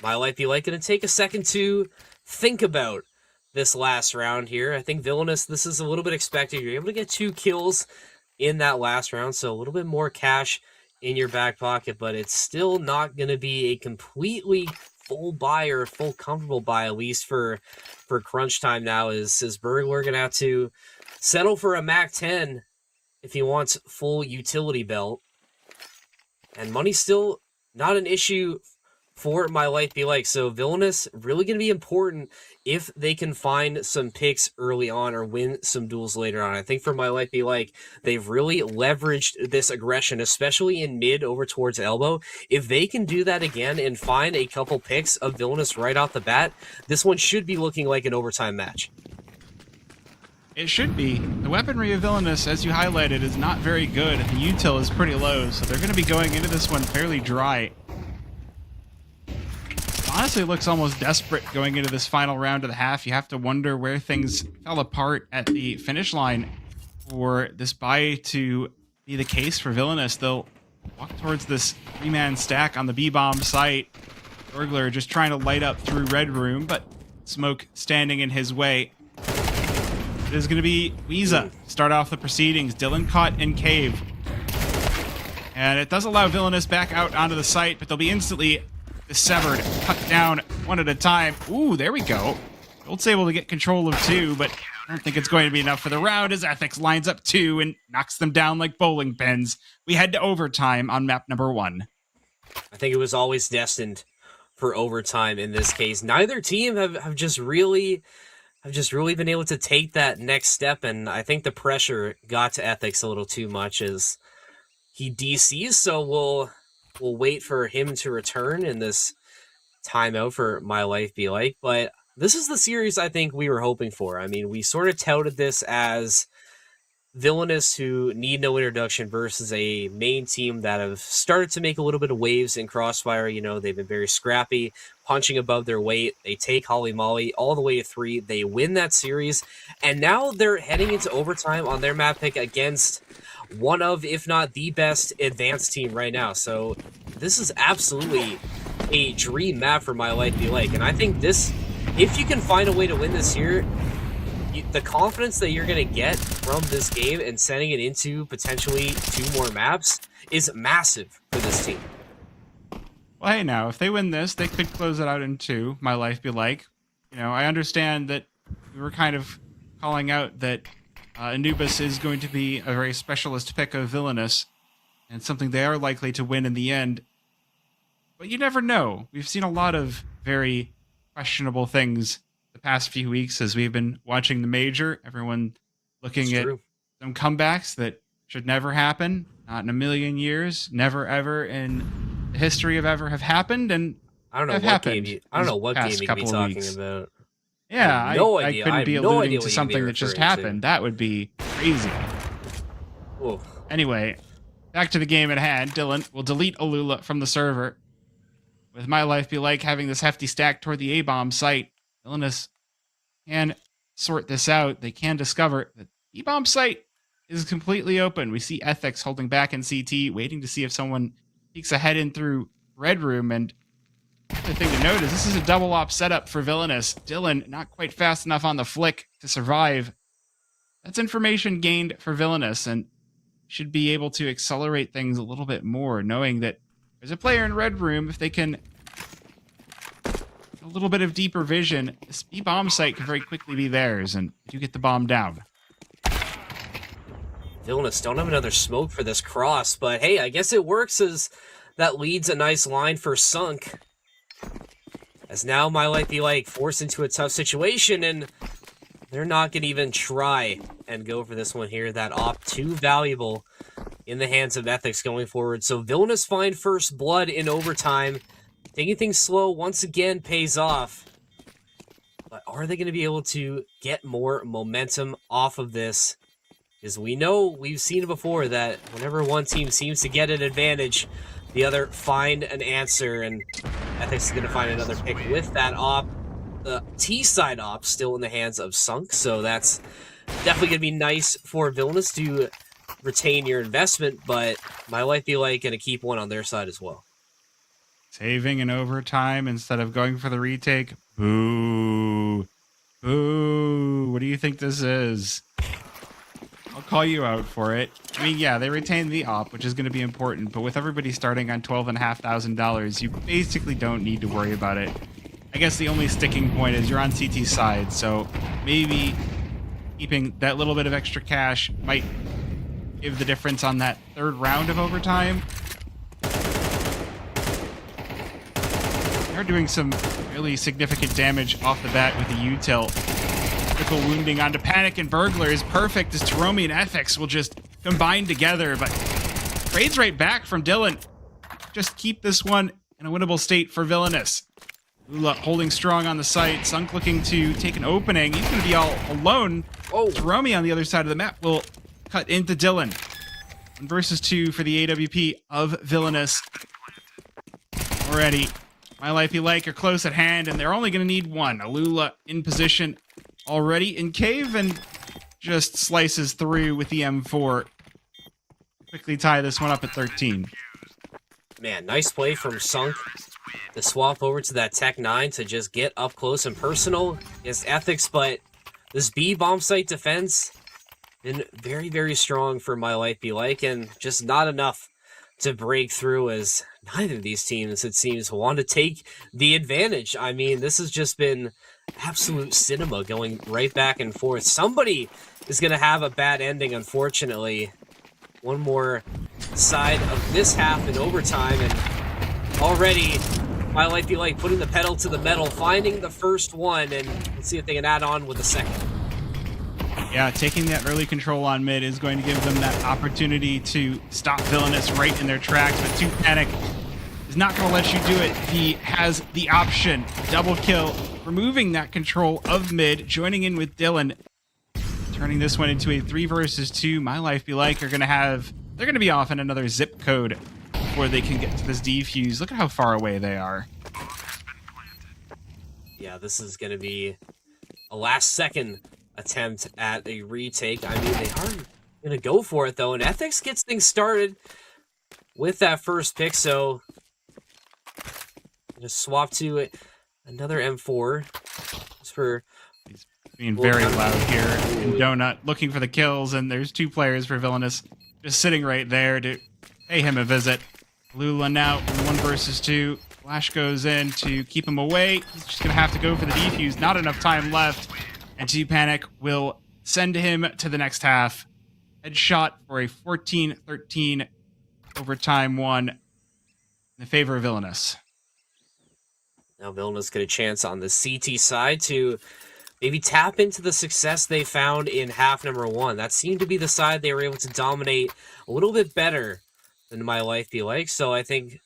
[SPEAKER 4] My Life Be Like going to take a second to think about this last round here. I think Villainous, this is a little bit expected. You're able to get 2 kills in that last round, so a little bit more cash in your back pocket, but it's still not going to be a completely full buy or full comfortable buy, at least for crunch time now. Is Burglar going to have to settle for a MAC-10 if he wants full utility belt? And money's still not an issue for My Life Be Like. So Villainous really going to be important if they can find some picks early on or win some duels later on. I think for My Life Be Like, they've really leveraged this aggression, especially in mid over towards elbow. If they can do that again and find a couple picks of Villainous right off the bat, this one should be looking like an overtime match.
[SPEAKER 3] It should be. The weaponry of Villainous, as you highlighted, is not very good. The util is pretty low, so they're going to be going into this one fairly dry. Honestly, it looks almost desperate going into this final round of the half. You have to wonder where things fell apart at the finish line for this buy to be the case for Villainous. They'll walk towards this 3-man stack on the B-bomb site. Burglar just trying to light up through Red Room, but smoke standing in his way. It is going to be Weeza start off the proceedings. Dylan caught in cave. And it does allow Villainous back out onto the site, but they'll be instantly dissevered, cut down one at a time. Ooh, there we go. Jolt's able to get control of 2, but I don't think it's going to be enough for the round as Ethics lines up 2 and knocks them down like bowling pins. We head to overtime on map number 1.
[SPEAKER 4] I think it was always destined for overtime in this case. Neither team have just really been able to take that next step, and I think the pressure got to Ethics a little too much as he DCs, so we'll wait for him to return in this timeout for My Life Be Like. But this is the series I think we were hoping for. I mean, we sort of touted this as Villainous, who need no introduction, versus a main team that have started to make a little bit of waves in Crossfire. You know, they've been very scrappy, punching above their weight. They take Holly Molly all the way to 3. They win that series, and now they're heading into overtime on their map pick against one of, if not the best advanced team right now. So this is absolutely a dream map for My Life Be Like, and I think this, if you can find a way to win this here, the confidence that you're going to get from this game and sending it into potentially 2 more maps is massive for this team.
[SPEAKER 3] Well, hey, now, if they win this, they could close it out in 2, My Life Be Like. You know, I understand that we were kind of calling out that Anubis is going to be a very specialist pick of Villainous and something they are likely to win in the end. But you never know. We've seen a lot of very questionable things the past few weeks as we've been watching the major. Everyone looking at some comebacks that should never happen, not in a million years, never ever in the history of ever have happened, and
[SPEAKER 4] I don't know what game you could be talking about.
[SPEAKER 3] Yeah,
[SPEAKER 4] I
[SPEAKER 3] couldn't be alluding to something that just happened. That would be crazy.
[SPEAKER 4] Whoa.
[SPEAKER 3] Anyway, back to the game at hand. Dylan will delete Alula from the server. With My Life Be Like having this hefty stack toward the A-bomb site, Villainous can sort this out. They can discover that the E-bomb site is completely open. We see Ethics holding back in CT, waiting to see if someone peeks ahead in through Red Room. And the thing to note is this is a double op setup for Villainous. Dylan not quite fast enough on the flick to survive. That's information gained for Villainous and should be able to accelerate things a little bit more, knowing that there's a player in Red Room. If they can a little bit of deeper vision, this B-bomb site can very quickly be theirs, and you get the bomb down.
[SPEAKER 4] Villainous don't have another smoke for this cross, but hey, I guess it works as that leads a nice line for Sunk. As now My Life Be Like forced into a tough situation, and they're not going to even try and go for this one here. That op too valuable in the hands of Ethics going forward. So Villainous find first blood in overtime. Taking things slow once again pays off. But are they going to be able to get more momentum off of this? Because we know, we've seen it before, that whenever one team seems to get an advantage, the other find an answer, and Ethics is going to find another pick with that op. The T-side op still in the hands of Sunk, so that's definitely going to be nice for Villainous to retain your investment, but My Life Be Like going to keep one on their side as well.
[SPEAKER 3] Saving in overtime instead of going for the retake. Boo. Boo. What do you think this is? I'll call you out for it. I mean, yeah, they retained the op, which is going to be important, but with everybody starting on $12,500, you basically don't need to worry about it. I guess the only sticking point is you're on CT's side, so maybe keeping that little bit of extra cash might give the difference on that third round of overtime. They're doing some really significant damage off the bat with the util. Critical wounding onto Panic and Burglar is perfect as Taromi and Ethics will just combine together, but trades right back from Dylan. Just keep this one in a winnable state for Villainous. Lula holding strong on the site. Sunk looking to take an opening. He's going to be all alone.
[SPEAKER 4] Oh,
[SPEAKER 3] Taromi on the other side of the map will cut into Dylan. 1 versus 2 for the AWP of Villainous. Already, My Life Be Like are close at hand, and they're only going to need one. Alula in position already in cave and just slices through with the M4. Quickly tie this one up at 13.
[SPEAKER 4] Man, nice play from Sunk. The swap over to that Tech 9 to just get up close and personal against Ethics, but this B bomb site defense been very, very strong for My Life Be Like, and just not enough to break through, as neither of these teams, it seems, want to take the advantage. I mean, this has just been absolute cinema going right back and forth. Somebody is going to have a bad ending, unfortunately. One more side of this half in overtime, and already My Life Be Like putting the pedal to the metal, finding the first one, and let's see if they can add on with the second.
[SPEAKER 3] Yeah, taking that early control on mid is going to give them that opportunity to stop Villainous right in their tracks, but 2 Panic is not going to let you do it. He has the option. Double kill, removing that control of mid, joining in with Dylan, turning this one into a 3 versus 2. My Life Be Like they're going to be off in another zip code before they can get to this defuse. Look at how far away they are.
[SPEAKER 4] Yeah, this is going to be a last second attempt at a retake. I mean, they are going to go for it, though, and Ethics gets things started with that first pick, so just swap to another M4 just for
[SPEAKER 3] being very loud here. And Donut looking for the kills, and there's 2 players for Villainous just sitting right there to pay him a visit. Lula now 1 versus 2. Flash goes in to keep him away. He's just going to have to go for the defuse. Not enough time left. And 2 Panic will send him to the next half. Headshot for a 14-13 overtime 1 in the favor of Villainous.
[SPEAKER 4] Now Villainous get a chance on the CT side to maybe tap into the success they found in half number 1. That seemed to be the side they were able to dominate a little bit better than My Life Be Like. So I think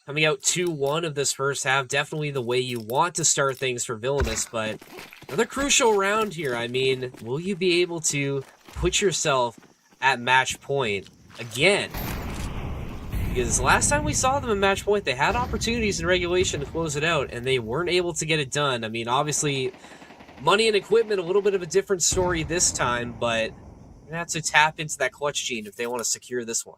[SPEAKER 4] coming out 2-1 of this first half, definitely the way you want to start things for Villainous, but another crucial round here. I mean, will you be able to put yourself at match point again? Because last time we saw them at match point, they had opportunities in regulation to close it out, and they weren't able to get it done. I mean, obviously, money and equipment, a little bit of a different story this time, but you're going to have to tap into that clutch gene if they want to secure this one.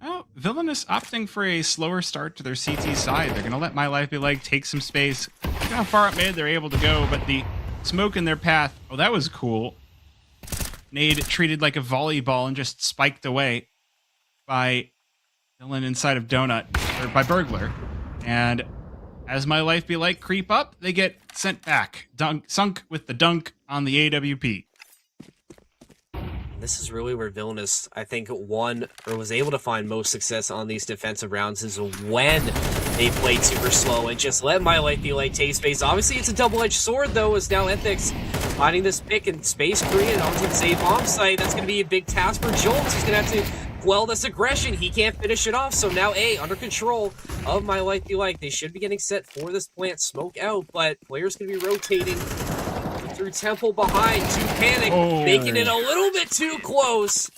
[SPEAKER 3] Well, Villainous opting for a slower start to their CT side. They're going to let My Life Be Like take some space. Look how far up mid they're able to go, but the smoke in their path, oh, that was cool. Nade treated like a volleyball and just spiked away by Dylan inside of Donut, or by Burglar. And as My Life Be Like creep up, they get sent back. Sunk with the dunk on the AWP.
[SPEAKER 4] This is really where Villainous, I think, won or was able to find most success on these defensive rounds is when they played super slow and just let My Life Be Like take space. Obviously, it's a double-edged sword, though, as now Ethics finding this pick and space created onto the safe bomb site. That's going to be a big task for Jolts. He's going to have to quell this aggression. He can't finish it off, so now A, under control of My Life Be Like. They should be getting set for this plant smoke out, but players going to be rotating through Temple behind to Panic, making it a little bit too close.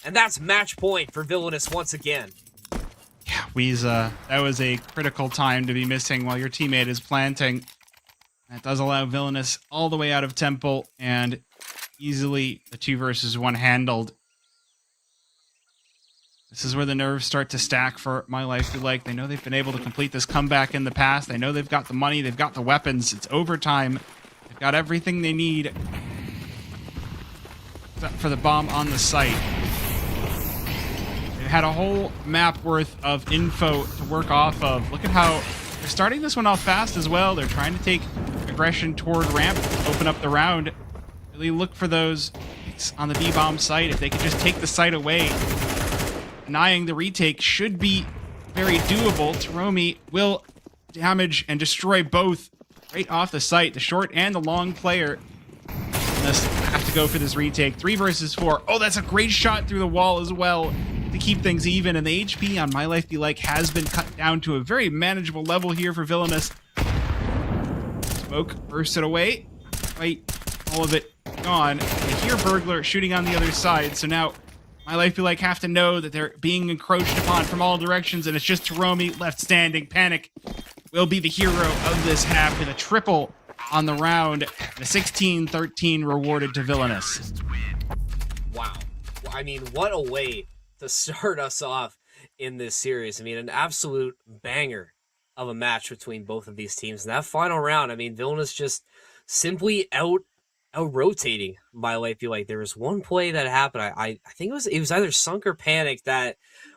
[SPEAKER 4] And that's match point for Villainous once again.
[SPEAKER 3] Yeah, Weeza, that was a critical time to be missing while your teammate is planting. That does allow Villainous all the way out of Temple and easily the 2 versus 1 handled. This is where the nerves start to stack for My Life Be Like. They know they've been able to complete this comeback in the past. They know they've got the money, they've got the weapons. It's overtime. They've got everything they need for the bomb on the site. They've had a whole map worth of info to work off of. Look at how they're starting this one off fast as well. They're trying to take aggression toward ramp, open up the round. Really look for those hits on the B-bomb site. If they could just take the site away, denying the retake should be very doable. Taromi will damage and destroy both right off the site, the short and the long player. Let's have to go for this retake. 3 versus 4. Oh, that's a great shot through the wall as well to keep things even. And the HP on My Life Be Like has been cut down to a very manageable level here for Villainous. Smoke bursted away. Right, all of it gone. I hear Burglar shooting on the other side. So now My Life Be Like have to know that they're being encroached upon from all directions. And it's just Taromi left standing. Panic will be the hero of this half with a triple on the round. The 16-13 rewarded to Villainous.
[SPEAKER 4] Wow. I mean, what a way to start us off in this series. I mean, an absolute banger of a match between both of these teams. And that final round, I mean, Villainous just simply out-rotating My Life Be Like. There was one play that happened. I think it was either Sunk or Panic that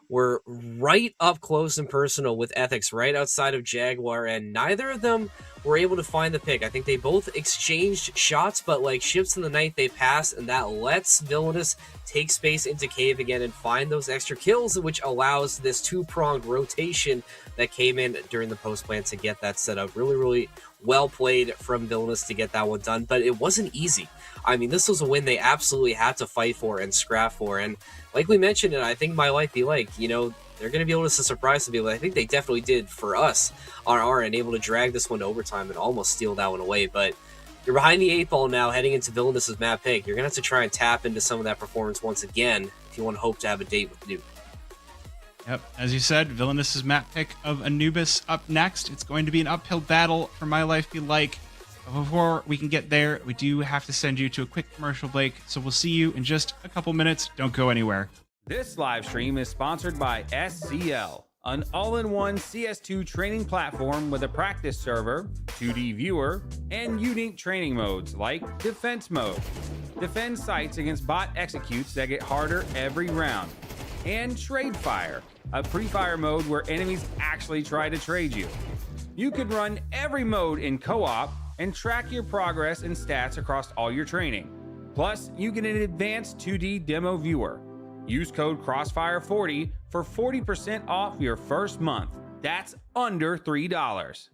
[SPEAKER 4] were right up close and personal with Ethics right outside of Jaguar, and neither of them were able to find the pick. I think they both exchanged shots, but like ships in the night, they pass, and that lets Villainous take space into cave again and find those extra kills, which allows this two-pronged rotation that came in during the post plan to get that set up. Really, really well played from Villainous to get that one done, but it wasn't easy. I mean, this was a win they absolutely had to fight for and scrap for, and like we mentioned, and I think My Life Be Like, you know, they're going to be able to surprise some people. I think they definitely did for us on our end, able to drag this one to overtime and almost steal that one away. But you're behind the 8 ball now, heading into Villainous's map pick. You're going to have to try and tap into some of that performance once again if you want to hope to have a date with Nuke.
[SPEAKER 3] Yep, as you said, Villainous's map pick of Anubis up next. It's going to be an uphill battle for My Life Be Like. But before we can get there, we do have to send you to a quick commercial break, so we'll see you in just a couple minutes. Don't go anywhere.
[SPEAKER 2] This live stream is sponsored by SCL, an all-in-one CS2 training platform with a practice server, 2D viewer, and unique training modes like Defense Mode. Defend sites against bot executes that get harder every round. And Trade Fire, a pre-fire mode where enemies actually try to trade you. You could run every mode in co-op and track your progress and stats across all your training. Plus, you get an advanced 2D demo viewer. Use code Crossfire40 for 40% off your first month. That's under $3.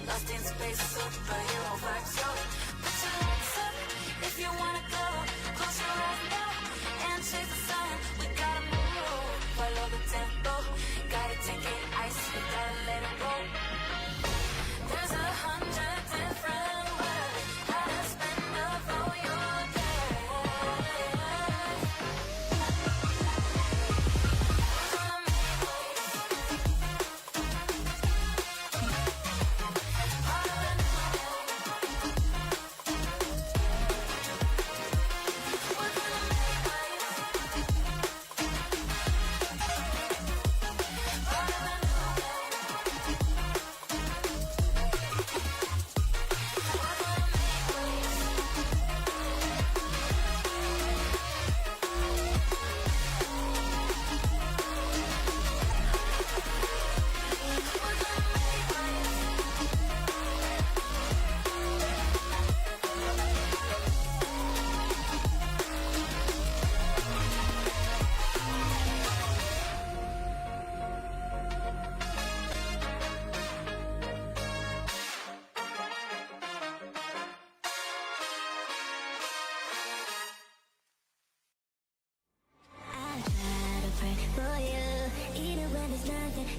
[SPEAKER 1] Lost in space, superhero vibes, yo. Put your hands up if you wanna go. Close your eyes now and chase the sun. We gotta move, follow the tempo. Gotta take it ice, we gotta let it go. There's 100 different ways how to spend up all your day.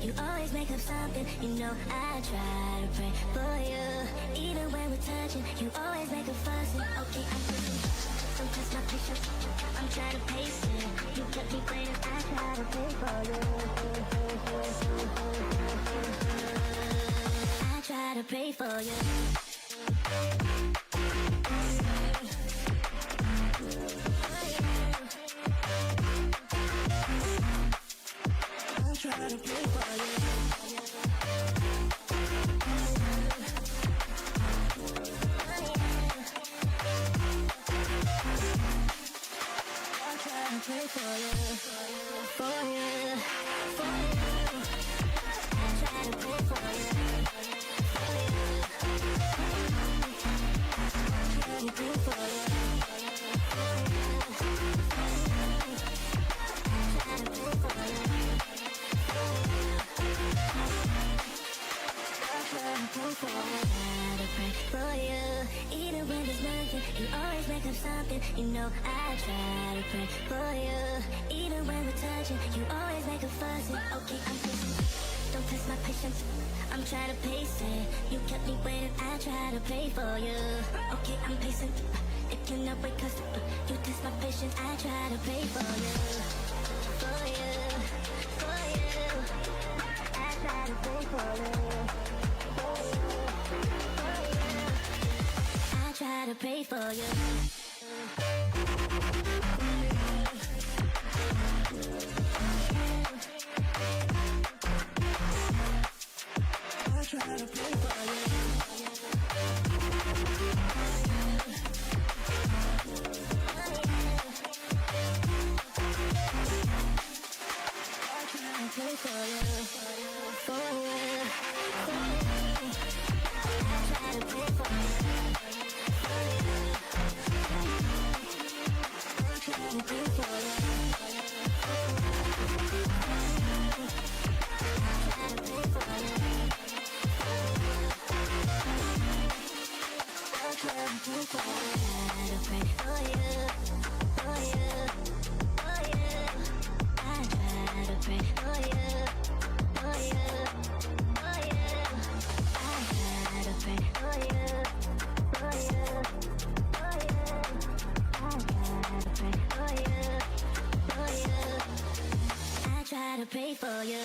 [SPEAKER 1] You always make up something, you know I try to pray for you. Even when we're touching, you always make a fuss. Okay, I'm pushing, don't test my patience. I'm trying to pace it. You kept me playing, I try to pray for you. I try to pray for you. Try to play for you. I'll try to play for you, for you, for you. I'll try to play for you, for you. I'll try to play for you. For you, even when there's nothing, you always make up something. You know I try to pray for you. Even when we're touching, you always make a fuss. Okay, I'm pushing, don't test my patience. I'm trying to pace it. You kept me keep waiting, I try to pray for you. Okay, I'm patient. It cannot wait 'cause you test my patience. I try to pray for you. For you. For you. I try to pray for you. I try to pray for you. Pray for you.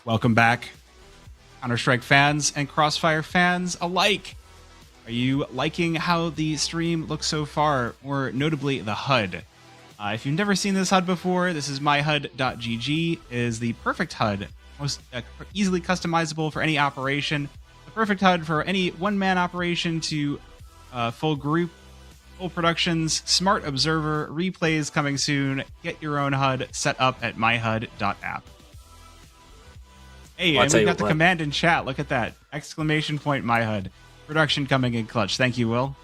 [SPEAKER 3] Welcome back, Counter-Strike fans and Crossfire fans alike. Are you liking how the stream looks so far, or notably the HUD? If you've never seen this HUD before, this is myhud.gg. It is the perfect HUD, most easily customizable for any operation. The perfect HUD for any one-man operation to full group, full productions, smart observer, replays coming soon. Get your own HUD set up at myhud.app. Hey, and we got the command in chat. Look at that. Exclamation point myhud. Production coming in clutch. Thank you, Will.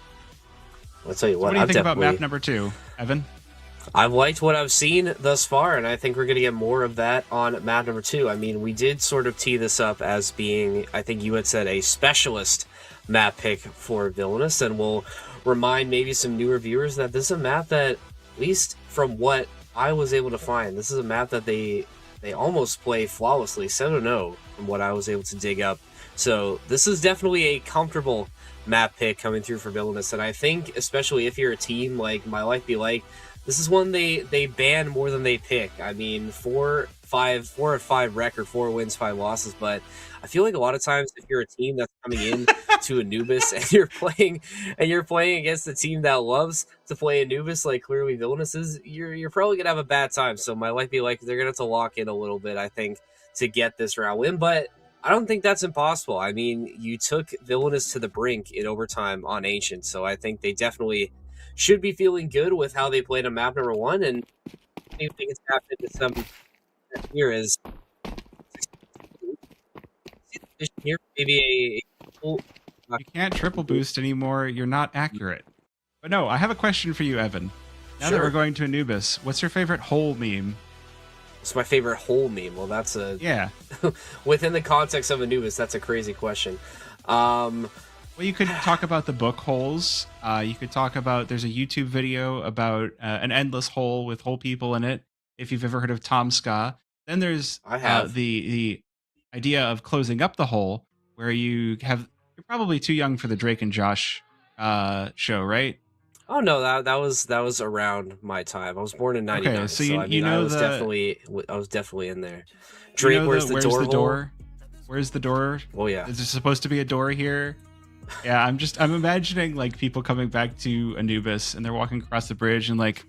[SPEAKER 4] I'll tell you what.
[SPEAKER 3] So what do you think about map number 2, Evan?
[SPEAKER 4] I've liked what I've seen thus far, and I think we're going to get more of that on map number 2. I mean, we did sort of tee this up as being, I think you had said, a specialist map pick for Villainous, and we'll remind maybe some newer viewers that this is a map that, at least from what I was able to find, this is a map that they almost play flawlessly, 7-0 from what I was able to dig up. So this is definitely a comfortable map pick coming through for Villainous, and I think especially if you're a team like My Life Be Like, this is one they ban more than they pick. I mean, 4-5 record, 4 wins, 5 losses, but I feel like a lot of times if you're a team that's coming in to Anubis and you're playing against a team that loves to play Anubis like clearly Villainous is, you're probably gonna have a bad time. So My Life Be Like, they're gonna have to lock in a little bit, I think, to get this round win, but I don't think that's impossible. I mean, you took Villainous to the brink in overtime on Ancient, so I think they definitely should be feeling good with how they played on map number 1, and I think it's happened to some here is here maybe
[SPEAKER 3] you can't triple boost anymore. You're not accurate. But no, I have a question for you, Evan. Now that we're going to Anubis, what's your favorite hole meme?
[SPEAKER 4] It's my favorite hole meme. Well, that's a
[SPEAKER 3] yeah.
[SPEAKER 4] Within the context of Anubis, that's a crazy question.
[SPEAKER 3] Well, you could talk about the book holes. You could talk about, there's a YouTube video about an endless hole with hole people in it, if you've ever heard of Tom Ska. Then there's the idea of closing up the hole, where you're probably too young for the Drake and Josh show, right?
[SPEAKER 4] Oh no, that was around my time. I was born in '99,
[SPEAKER 3] okay, so
[SPEAKER 4] I mean, I was definitely in there. Drake,
[SPEAKER 3] where's the door? Where's the door?
[SPEAKER 4] Oh yeah,
[SPEAKER 3] is there supposed to be a door here? Yeah, I'm imagining like people coming back to Anubis and they're walking across the bridge and like,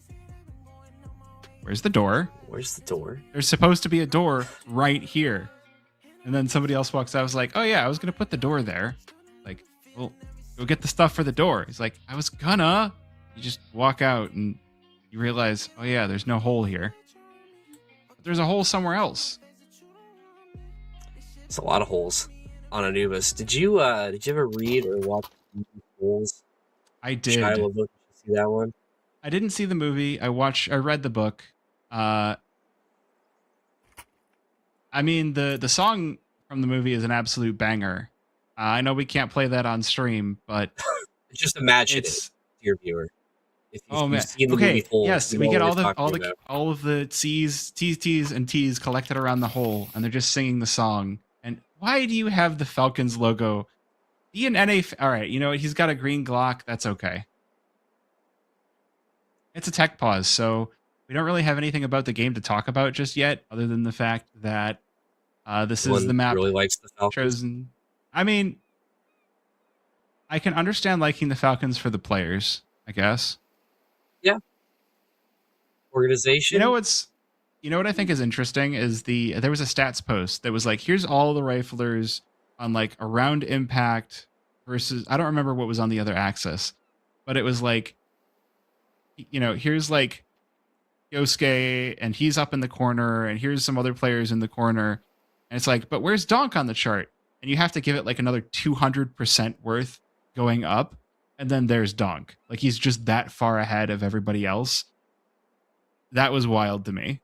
[SPEAKER 3] where's the door?
[SPEAKER 4] Where's the door?
[SPEAKER 3] There's supposed to be a door right here. And then somebody else walks out. I was like, oh yeah, I was gonna put the door there. Like, well, go get the stuff for the door. He's like, I was gonna. You just walk out and you realize, oh yeah, there's no hole here. But there's a hole somewhere else.
[SPEAKER 4] It's a lot of holes on Anubis. Did you ever read or watch Holes?
[SPEAKER 3] I did.
[SPEAKER 4] Shia LaBeouf, did you see that one?
[SPEAKER 3] I didn't see the movie. I read the book. I mean, the song from the movie is an absolute banger. I know we can't play that on stream, but
[SPEAKER 4] Just imagine it
[SPEAKER 3] it's
[SPEAKER 4] to your viewer. If
[SPEAKER 3] oh
[SPEAKER 4] you've
[SPEAKER 3] man.
[SPEAKER 4] seen the
[SPEAKER 3] Okay.
[SPEAKER 4] movie Holes,
[SPEAKER 3] Yes,
[SPEAKER 4] you
[SPEAKER 3] we
[SPEAKER 4] know
[SPEAKER 3] get
[SPEAKER 4] what we're talking about.
[SPEAKER 3] all of the T's and T's collected around the hole, and they're just singing the song. And why do you have the Falcons logo? Be an NA. All right, you know what? He's got a green Glock. That's okay. It's a tech pause, so we don't really have anything about the game to talk about just yet, other than the fact that this is the map
[SPEAKER 4] really likes the Falcons.
[SPEAKER 3] chosen. I mean, I can understand liking the Falcons for the players, I guess.
[SPEAKER 4] Organization.
[SPEAKER 3] You know what I think is interesting is there was a stats post that was like, here's all the riflers on like around impact versus, I don't remember what was on the other axis, but it was like, you know, here's like Yosuke and he's up in the corner and here's some other players in the corner. And it's like, but where's Donk on the chart? And you have to give it like another 200% worth going up. And then there's Donk. Like he's just that far ahead of everybody else. That was wild to me.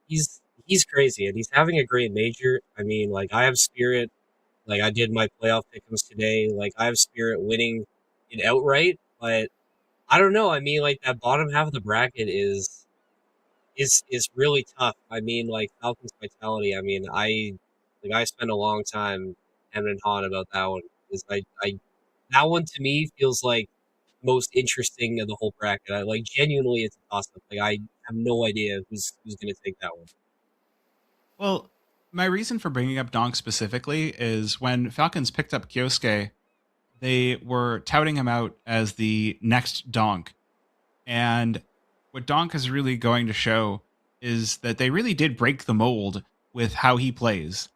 [SPEAKER 4] He's crazy, and he's having a great major. I mean, like, I have Spirit. Like, I did my playoff pick'ems today. Like, I have Spirit winning it outright, but I don't know. I mean, like, that bottom half of the bracket is really tough. I mean, like, Falcons Vitality. I mean, I spent a long time hemming and hawing about that one. Is that one to me feels like most interesting of the whole bracket. I like genuinely, it's a toss up. Like, I have no idea who's going to take that one.
[SPEAKER 3] Well, my reason for bringing up Donk specifically is when Falcons picked up Kyosuke, they were touting him out as the next Donk. And what Donk is really going to show is that they really did break the mold with how he plays.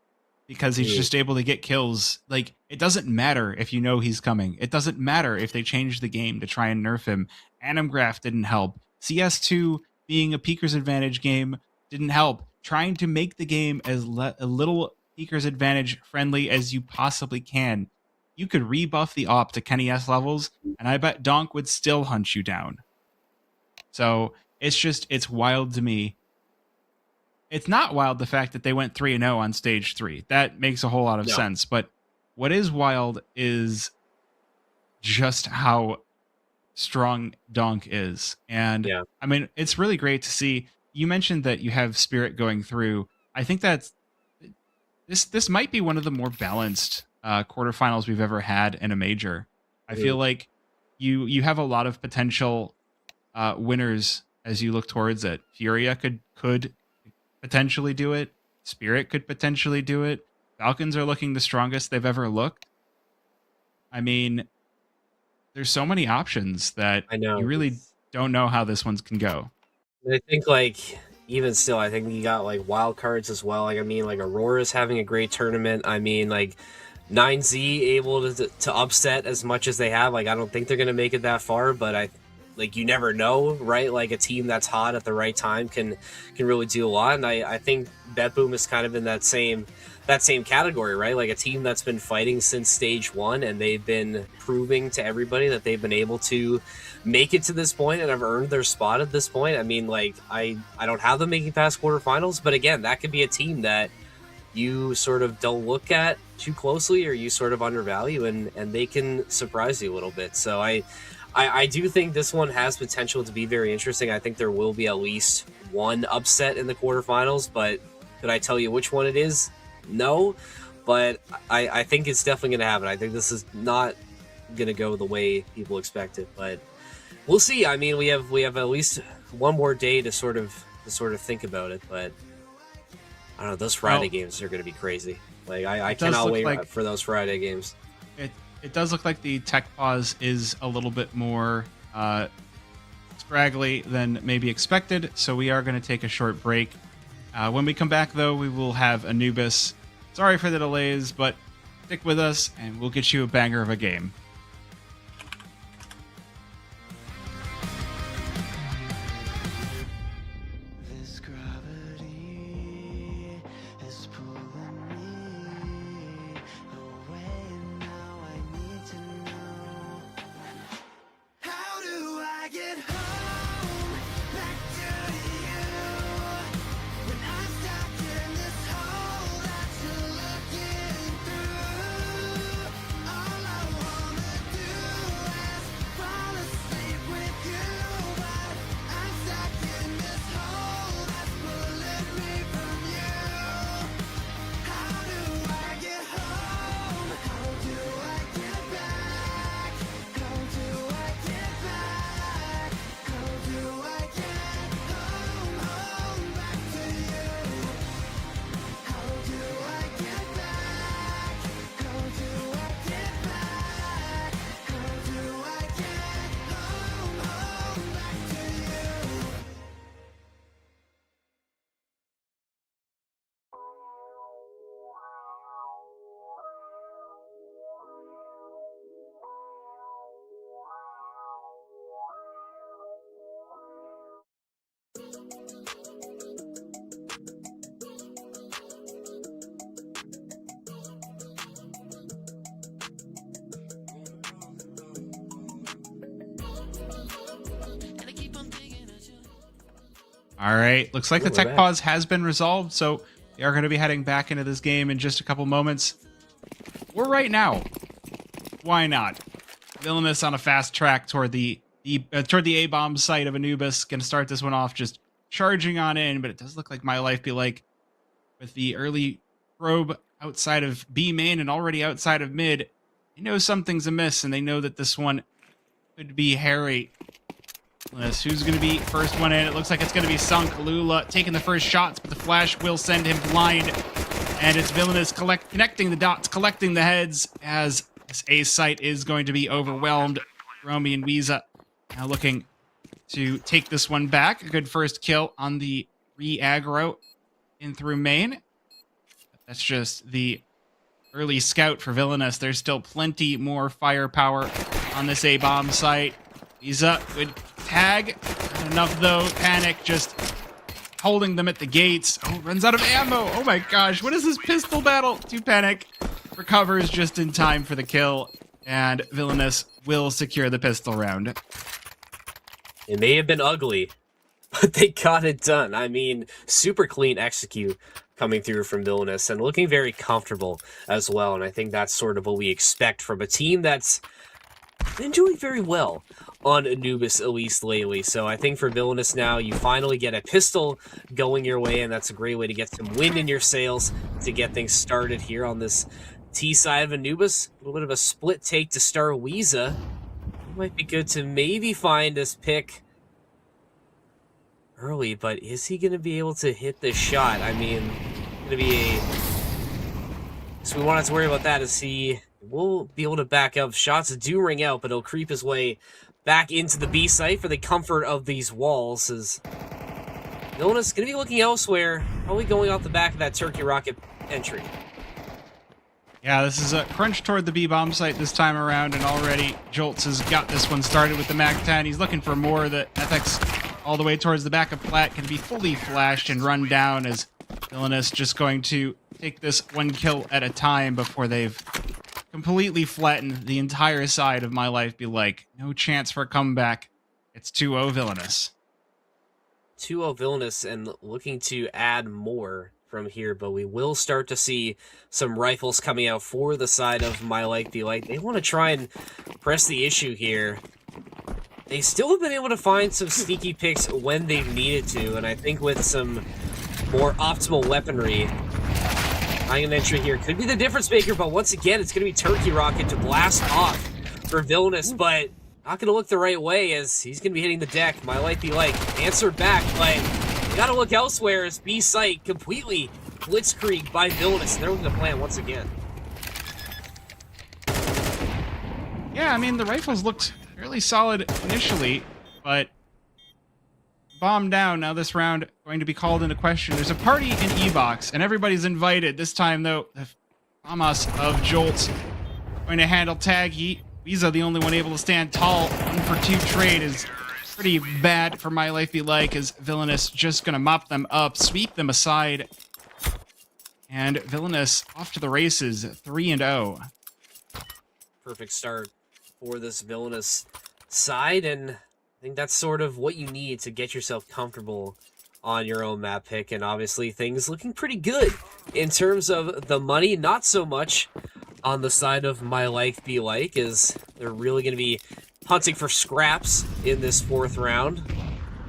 [SPEAKER 3] Because he's just able to get kills. Like, it doesn't matter if you know he's coming. It doesn't matter if they change the game to try and nerf him. Animgraph didn't help. CS2 being a Peeker's Advantage game didn't help. Trying to make the game as a little Peeker's Advantage friendly as you possibly can. You could rebuff the op to Kenny S levels, and I bet Donk would still hunt you down. So, it's wild to me. It's not wild the fact that they went 3-0 on stage 3. That makes a whole lot of sense. But what is wild is just how strong Donk is. And I mean, it's really great to see. You mentioned that you have Spirit going through. I think that's this might be one of the more balanced quarterfinals we've ever had in a major. I feel like you have a lot of potential winners as you look towards it. Furia could potentially do it. Spirit could potentially do it. Falcons are looking the strongest they've ever looked. I mean, there's so many options that
[SPEAKER 4] I know.
[SPEAKER 3] You really don't know how this one's can go.
[SPEAKER 4] I think, like, even still, I think you got, like, wild cards as well. Like, I mean, like, Aurora's having a great tournament. I mean, like, 9Z able to upset as much as they have. Like, I don't think they're going to make it that far, but like, you never know, right? Like, a team that's hot at the right time can really do a lot. And I think BetBoom is kind of in that same category, right? Like, a team that's been fighting since stage 1, and they've been proving to everybody that they've been able to make it to this point and have earned their spot at this point. I mean, like, I don't have them making past quarterfinals, but again, that could be a team that you sort of don't look at too closely, or you sort of undervalue, and they can surprise you a little bit. So I do think this one has potential to be very interesting. I think there will be at least one upset in the quarterfinals, but could I tell you which one it is? No, but I think it's definitely going to happen. I think this is not going to go the way people expect it, but we'll see. I mean, we have at least one more day to sort of think about it, but I don't know. Those Friday games are going to be crazy. Like, I cannot wait for those Friday games.
[SPEAKER 3] it does look like the tech pause is a little bit more scraggly than maybe expected, so we are going to take a short break. When we come back, though, we will have Anubis. Sorry for the delays, but stick with us, and we'll get you a banger of a game.
[SPEAKER 1] This gravity is pulling me away, and now I need to know, how do I get home back to you when I'm stuck in this hole that you're looking through? All I wanna do is fall asleep with you, but I'm stuck in this hole that's pulling me from you. How do I get home? How do I get back? How do I get back? How do I get home back to you? How do I get back? How do I get back? How do I get home back to you?
[SPEAKER 3] All right, looks like the
[SPEAKER 4] We're
[SPEAKER 3] tech
[SPEAKER 4] back.
[SPEAKER 3] pause has been resolved, so we are going to be heading back into this game in just a couple moments. Or right now. Why not? Villainous on a fast track toward the A-bomb site of Anubis. Going to start this one off just charging on in, but it does look like My Life Be Like with the early probe outside of B main and already outside of mid. They know something's amiss, and they know that this one could be hairy. Who's going to be first one in? It looks like it's going to be Sunk. Lula taking the first shots, but the flash will send him blind. And it's Villainous connecting the dots, collecting the heads, as this A site is going to be overwhelmed. Romy and Weeza now looking to take this one back. A good first kill on the re-aggro in through main. That's just the early scout for Villainous. There's still plenty more firepower on this A-bomb site. Weeza, good tag. Not enough though. Panic just holding them at the gates. Oh, runs out of ammo. Oh my gosh, what is this pistol battle? Panic recovers just in time for the kill, and Villainous will secure the pistol round.
[SPEAKER 4] It may have been ugly, but they got it done. I mean, super clean execute coming through from Villainous and looking very comfortable as well. And I think that's sort of what we expect from a team that's been doing very well on Anubis, at least lately. So I think for Villainous now, you finally get a pistol going your way, and that's a great way to get some wind in your sails to get things started here on this T side of Anubis. A little bit of a split take to start Weeza. It might be good to maybe find this pick early, but is he going to be able to hit this shot? I mean, going to be a... So we won't have to worry about that, as he will be able to back up. Shots do ring out, but he'll creep his way back into the B site for the comfort of these walls, as Villainous going to be looking elsewhere, probably going off the back of that turkey rocket entry.
[SPEAKER 3] Yeah, this is a crunch toward the B-bomb site this time around, and already Jolts has got this one started with the MAC-10. He's looking for more. The FX all the way towards the back of Plat can be fully flashed and run down, as Villainous just going to take this one kill at a time before they've completely flattened the entire side of My Life Be Like. No chance for a comeback. It's 2-0 Villainous.
[SPEAKER 4] 2-0 Villainous, and looking to add more from here, but we will start to see some rifles coming out for the side of My Life Be Like. They want to try and press the issue here. They still have been able to find some sneaky picks when they've needed to, and I think with some more optimal weaponry, finding an entry here could be the difference maker, but once again, it's going to be Turkey Rocket to blast off for Villainous, but not going to look the right way, as he's going to be hitting the deck. My Life Be Like answered back, but you got to look elsewhere, as B site completely blitzkrieg by Villainous, and they're looking to plan once again.
[SPEAKER 3] Yeah, I mean, the rifles looked fairly solid initially, but bomb down. Now this round going to be called into question. There's a party in E-Box, and everybody's invited. This time, though, the Famas of Jolts going to handle Taggy. Visa, the only one able to stand tall. 1-for-2 trade is pretty bad for My Life Be Like, as Villainous just going to mop them up, sweep them aside. And Villainous off to the races, 3-0.
[SPEAKER 4] Perfect start for this Villainous side, and I think that's sort of what you need to get yourself comfortable on your own map pick. And obviously things looking pretty good in terms of the money, not so much on the side of My Life Be Like, as they're really going to be hunting for scraps in this 4th round.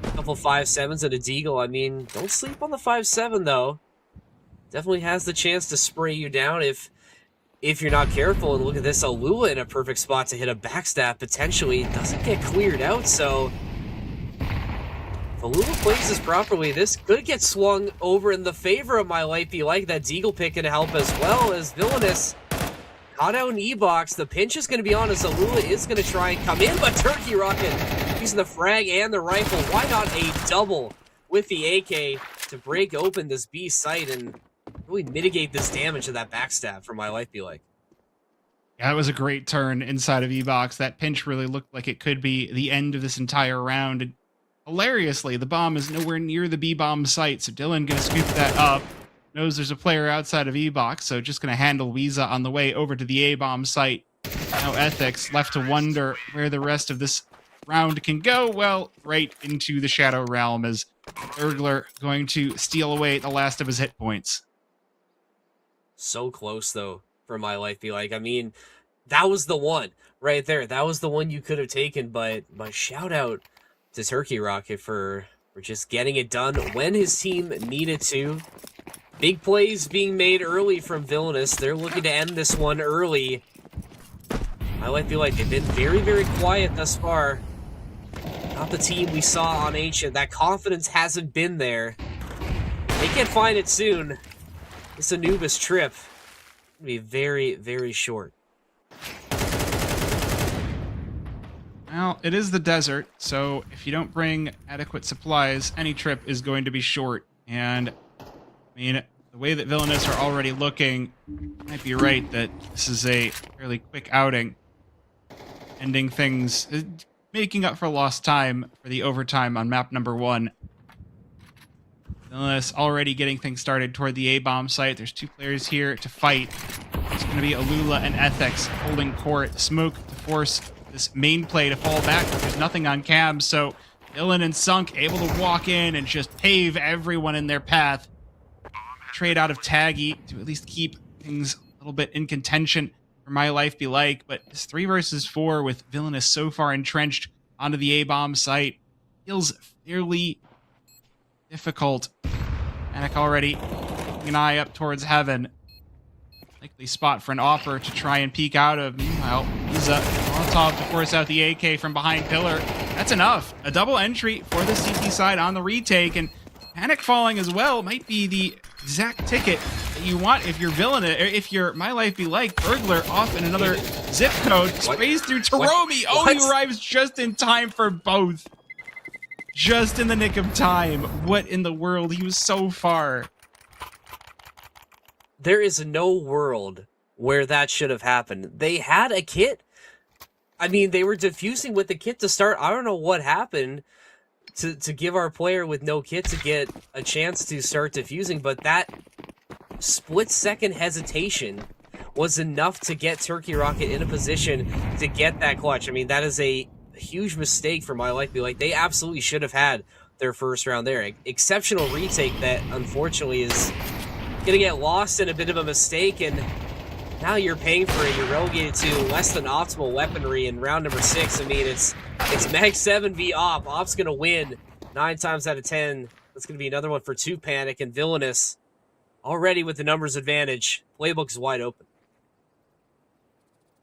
[SPEAKER 4] A couple 5-7s and a deagle. I mean, don't sleep on the 5-7 though. Definitely has the chance to spray you down if you're not careful. And look at this, Alula in a perfect spot to hit a backstab potentially. Doesn't get cleared out, so if Alula plays this properly, this could get swung over in the favor of My Life Be Like. That deagle pick can help, as well as Villainous caught out in E-Box. The pinch is going to be on, as Alula is going to try and come in, but Turkey Rocket using the frag and the rifle. Why not a double with the AK to break open this B site and really mitigate this damage of that backstab for My Life Be Like?
[SPEAKER 3] Yeah, it was a great turn inside of E-Box. That pinch really looked like it could be the end of this entire round. And hilariously, the bomb is nowhere near the B-bomb site, so Dylan going to scoop that up. Knows there's a player outside of E-Box, so just going to handle Weeza on the way over to the A-bomb site. Now Ethics left to wonder where the rest of this round can go. Well, right into the Shadow Realm, as Burglar going to steal away the last of his hit points.
[SPEAKER 4] So close, though, for My Life Be Like. I mean, that was the one right there. That was the one you could have taken, but my shout out to Turkey Rocket for just getting it done when his team needed to. Big plays being made early from Villainous. They're looking to end this one early. My Life Be Like, they've been very, very quiet thus far. Not the team we saw on Ancient. That confidence hasn't been there. They can find it soon. This Anubis trip will be very, very short.
[SPEAKER 3] Well, it is the desert, so if you don't bring adequate supplies, any trip is going to be short. And, I mean, the way that Villainous are already looking, you might be right that this is a fairly quick outing. Ending things, making up for lost time for the overtime on map number 1. Villainous already getting things started toward the A-bomb site. There's 2 players here to fight. It's going to be Alula and Ethics holding court. Smoke to force this main play to fall back. There's nothing on cam, so Dylan and Sunk able to walk in and just pave everyone in their path. Trade out of Taggy to at least keep things a little bit in contention for My Life Be Like, but this 3 versus 4 with Villainous so far entrenched onto the A-bomb site feels fairly difficult. Panic already keeping an eye up towards heaven. Likely spot for an offer to try and peek out of. Meanwhile, Visa Molotov to force out the AK from behind pillar. That's enough. A double entry for the CT side on the retake, and Panic falling as well might be the exact ticket that you want if you're Villainous, or if you're My Life Be Like. Burglar off in another zip code, sprays through Taromi. Oh, he arrives just in time for both. Just in the nick of time. What in the world? He was so far.
[SPEAKER 4] There is no world where that should have happened. They had a kit. I mean, they were defusing with the kit to start. I don't know what happened to give our player with no kit to get a chance to start defusing, but that split-second hesitation was enough to get Turkey Rocket in a position to get that clutch. I mean, that is a huge mistake for My Life Be Like. They absolutely should have had their first round there. Exceptional retake that unfortunately is going to get lost in a bit of a mistake, and now you're paying for it. You're relegated to less than optimal weaponry in round number 6. I mean, it's Mag 7 v Op. Op's going to win 9 times out of 10. That's going to be another one for 2 Panic, and Villainous already with the numbers advantage. Playbook is wide open.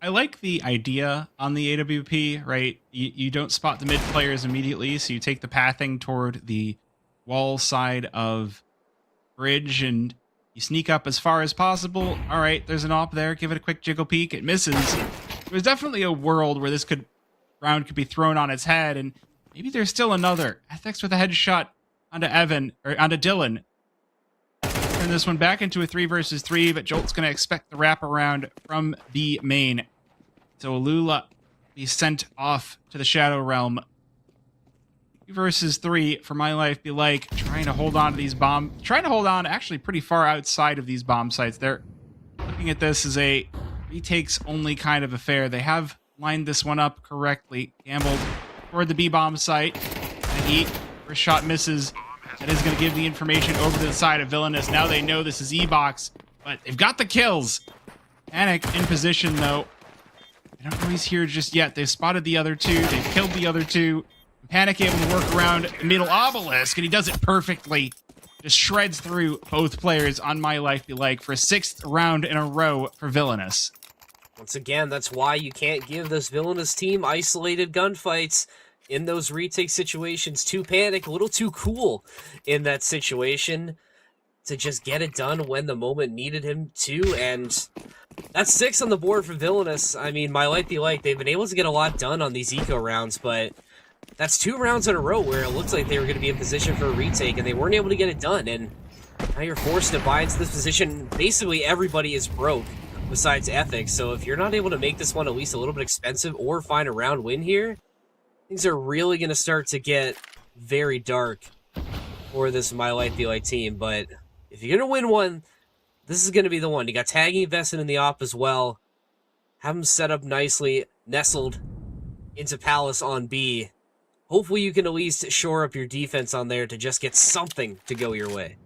[SPEAKER 3] I like the idea on the AWP, right? You don't spot the mid players immediately, so you take the pathing toward the wall side of bridge, and you sneak up as far as possible. All right, there's an op there. Give it a quick jiggle peek. It misses. There's definitely a world where this round could be thrown on its head, and maybe there's still another. Ethics with a headshot onto Dylan. Turn this one back into a 3 versus 3, but Jolt's going to expect the wraparound from the main. So Alula be sent off to the Shadow Realm. 2 versus 3 for My Life Be Like, trying to hold on to these actually pretty far outside of these bomb sites. They're looking at this as a retakes only kind of affair. They have lined this one up correctly. Gambled toward the B-bomb site. And first shot misses. That is going to give the information over to the side of Villainous. Now they know this is E-Box, but they've got the kills. Panic in position, though. I don't know he's here just yet. They've spotted the other two. They've killed the other two. Panic able to work around the middle obelisk, and he does it perfectly. Just shreds through both players on My Life Be Like for a 6th round in a row for Villainous.
[SPEAKER 4] Once again, that's why you can't give this Villainous team isolated gunfights in those retake situations. Too Panic, a little too cool in that situation to just get it done when the moment needed him to, and that's 6 on the board for Villainous. I mean, My Life Be Like, they've been able to get a lot done on these eco rounds, but that's 2 rounds in a row where it looks like they were going to be in position for a retake, and they weren't able to get it done, and now you're forced to buy into this position. Basically, everybody is broke besides Ethics, so if you're not able to make this one at least a little bit expensive or find a round win here, things are really going to start to get very dark for this My Life Be Like team. But if you're going to win one, this is going to be the one. You got tagging invested in the op as well. Have them set up nicely, nestled into Palace on B. Hopefully you can at least shore up your defense on there to just get something to go your way.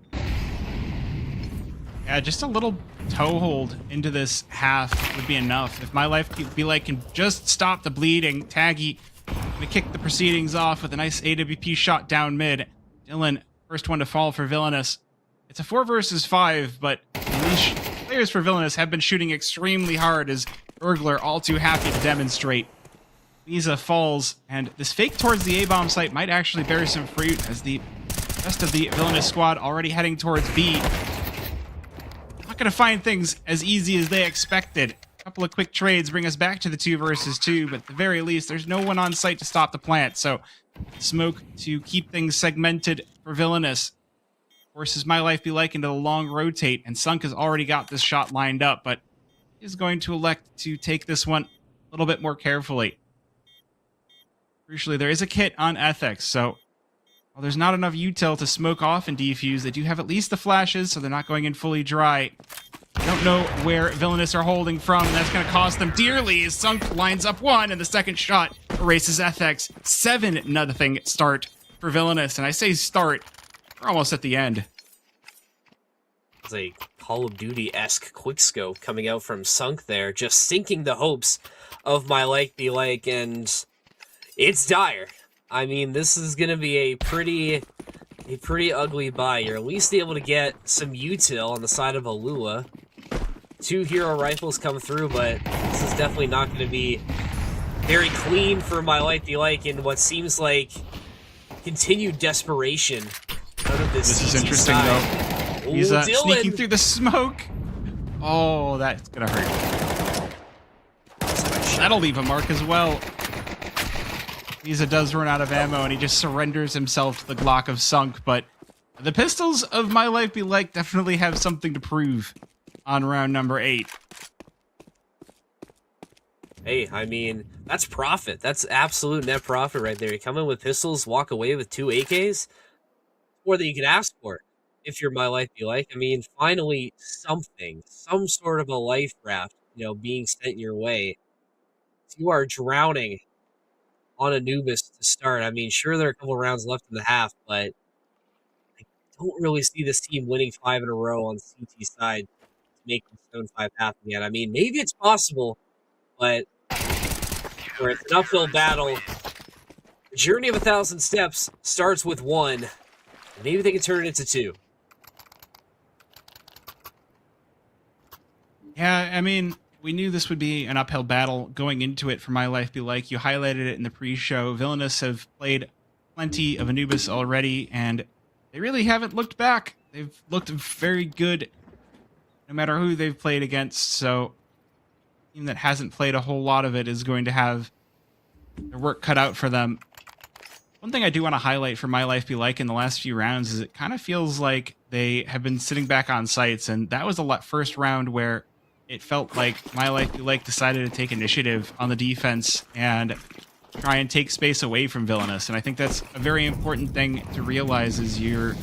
[SPEAKER 3] Yeah, just a little toehold into this half would be enough. If My Life Be Like can just stop the bleeding, Taggy gonna kick the proceedings off with a nice AWP shot down mid. Dylan, first one to fall for Villainous. It's a 4 versus 5, but these players for Villainous have been shooting extremely hard, as Burglar all too happy to demonstrate. Lisa falls, and this fake towards the A-bomb site might actually bear some fruit, as the rest of the Villainous squad already heading towards B. Not going to find things as easy as they expected. A couple of quick trades bring us back to the 2 versus 2, but at the very least, there's no one on site to stop the plant, so smoke to keep things segmented for Villainous. Forces My Life Be Like into the long rotate, and Sunk has already got this shot lined up, but is going to elect to take this one a little bit more carefully. Crucially, there is a kit on Ethics, so while there's not enough util to smoke off and defuse, they do have at least the flashes, so they're not going in fully dry. I don't know where Villainous are holding from, and that's going to cost them dearly as Sunk lines up one, and the second shot erases Ethics. 7-0 start for Villainous, and I say start, we're almost at the end.
[SPEAKER 4] It's a Call of Duty-esque quickscope coming out from Sunk there, just sinking the hopes of My Life Be Like, and it's dire. I mean, this is going to be a pretty ugly buy. You're at least able to get some util on the side of Alula. 2 hero rifles come through, but this is definitely not going to be very clean for My Life Be Like in what seems like continued desperation out of this.
[SPEAKER 3] This is
[SPEAKER 4] CT
[SPEAKER 3] interesting,
[SPEAKER 4] side.
[SPEAKER 3] though. He's
[SPEAKER 4] Dylan.
[SPEAKER 3] sneaking through the smoke. Oh, that's going to hurt. That'll leave a mark as well. Lisa does run out of ammo, and he just surrenders himself to the Glock of Sunk, but the pistols of My Life Be Like definitely have something to prove on round number 8.
[SPEAKER 4] Hey, I mean, that's profit. That's absolute net profit right there. You come in with pistols, walk away with 2 AKs, more than you could ask for if you're My Life Be Like. I mean, finally something, some sort of a life raft, being sent your way. You are drowning on Anubis to start. I mean, sure, there are a couple rounds left in the half, but I don't really see this team winning 5 in a row on the CT side to make the Stone 5 happen yet. I mean, maybe it's possible, but where it's an uphill battle. The journey of 1,000 steps starts with 1. Maybe they can turn it into 2.
[SPEAKER 3] Yeah, I mean, we knew this would be an uphill battle going into it for My Life Be Like. You highlighted it in the pre-show. Villainous have played plenty of Anubis already, and they really haven't looked back. They've looked very good no matter who they've played against, so team that hasn't played a whole lot of it is going to have their work cut out for them. One thing I do want to highlight for My Life Be Like in the last few rounds is it kind of feels like they have been sitting back on sites, and that was the first round where it felt like My Life Be Like decided to take initiative on the defense and try and take space away from Villainous. And I think that's a very important thing to realize as you're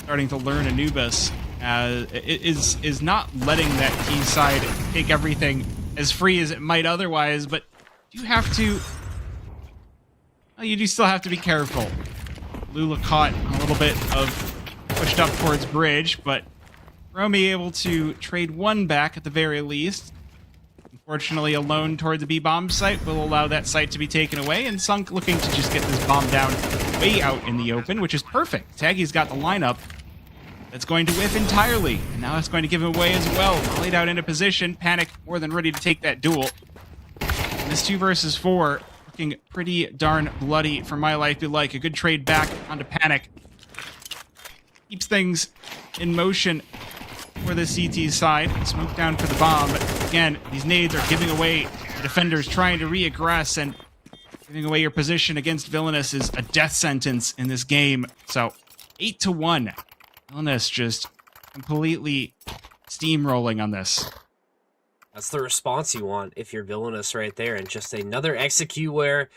[SPEAKER 3] starting to learn Anubis, is not letting that team side take everything as free as it might otherwise, but you have to... Well, you do still have to be careful. Lula caught a little bit of pushed up towards bridge, but Romy able to trade one back at the very least. Unfortunately, alone toward the B-bomb site will allow that site to be taken away, and Sunk looking to just get this bomb down way out in the open, which is perfect. Taggy's got the lineup that's going to whiff entirely, and now it's going to give him away as well. Laid out into position, Panic more than ready to take that duel. And this 2 versus 4 looking pretty darn bloody for My Life Be Like. A good trade back onto Panic. Keeps things in motion for the CT side. Smoke down for the bomb. But again, these nades are giving away the defenders trying to re-aggress, and giving away your position against Villainous is a death sentence in this game. So 8-1. Villainous just completely steamrolling on this.
[SPEAKER 4] That's the response you want if you're Villainous right there, and just another execute where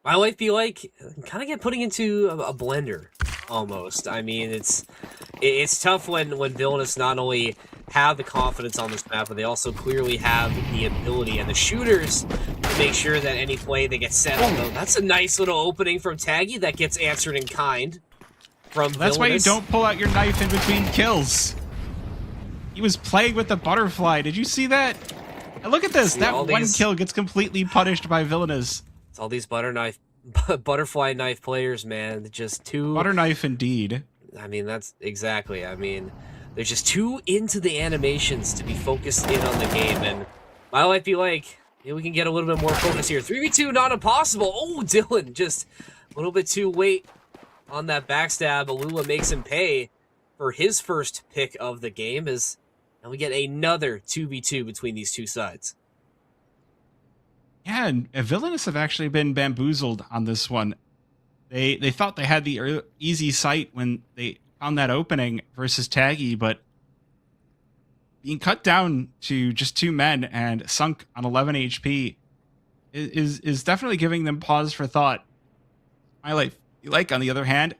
[SPEAKER 4] My Life Be Like kind of get putting into a blender almost. I mean, it's tough when Villainous not only have the confidence on this map, but they also clearly have the ability and the shooters to make sure that any play they get set on. Though that's a nice little opening from Taggy that gets answered in kind from
[SPEAKER 3] That's
[SPEAKER 4] Villainous.
[SPEAKER 3] why you don't pull out your knife in between kills. He was playing with the butterfly. Did you see that? And look at this.
[SPEAKER 4] See,
[SPEAKER 3] that one
[SPEAKER 4] these...
[SPEAKER 3] kill gets completely punished by Villainous.
[SPEAKER 4] It's all these butterfly knife players, man. Just too...
[SPEAKER 3] Butter knife indeed.
[SPEAKER 4] I mean, that's exactly. I mean, they're just too into the animations to be focused in on the game. And My Life Be Like, maybe we can get a little bit more focus here. 3v2, not impossible. Oh, Dylan, just a little bit too late on that backstab. Alula makes him pay for his first pick of the game, as now we get another 2v2 between these two sides.
[SPEAKER 3] Yeah, and Villainous have actually been bamboozled on this one. They thought they had the easy sight when they found that opening versus Taggy, but being cut down to just 2 men and Sunk on 11 HP is definitely giving them pause for thought. My Life Be Like, on the other hand,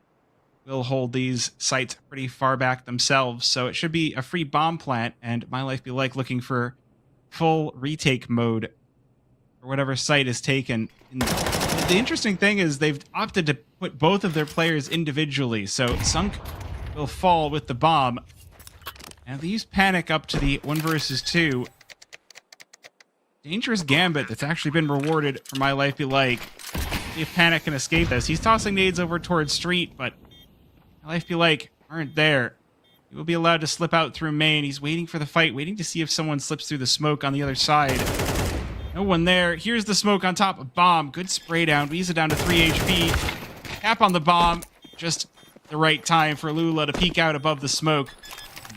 [SPEAKER 3] will hold these sites pretty far back themselves, so it should be a free bomb plant, and My Life Be Like looking for full retake mode or whatever site is taken. And the interesting thing is they've opted to put both of their players individually, so Sunk will fall with the bomb, and they use Panic up to the 1 versus 2. Dangerous gambit that's actually been rewarded for My Life Be Like. See if Panic can escape this. He's tossing nades over towards Street, but My Life Be Like aren't there. He will be allowed to slip out through main. He's waiting for the fight, waiting to see if someone slips through the smoke on the other side. No one there. Here's the smoke on top of bomb. Good spray down. Weeza down to 3 HP. Cap on the bomb. Just the right time for Lula to peek out above the smoke.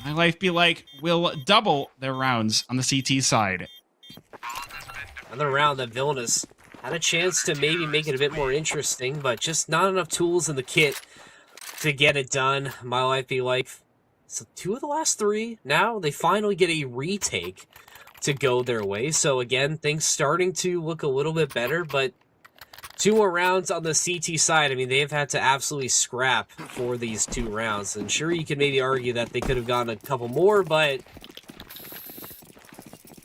[SPEAKER 3] My Life Be Like will double their rounds on the CT side.
[SPEAKER 4] Another round that Villainous had a chance to maybe make it a bit more interesting, but just not enough tools in the kit to get it done. My Life Be Like, so 2 of the last 3. Now they finally get a retake to go their way. So again, things starting to look a little bit better, but 2 more rounds on the CT side. I mean, they've had to absolutely scrap for these 2 rounds. And sure, you could maybe argue that they could have gotten a couple more, but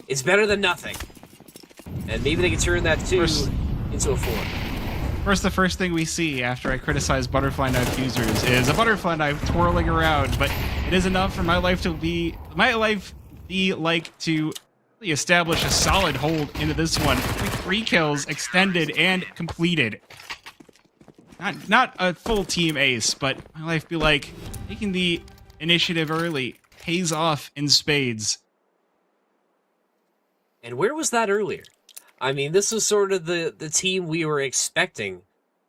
[SPEAKER 4] it's better than nothing. And maybe they can turn that 2 into a 4.
[SPEAKER 3] First, the first thing we see after I criticize butterfly knife users is a butterfly knife twirling around, but it is enough for My Life Be Like to really establish a solid hold into this one. 3 kills extended and completed. Not a full team ace, but My Life Be Like taking the initiative early pays off in spades.
[SPEAKER 4] And where was that earlier? I mean, this was sort of the team we were expecting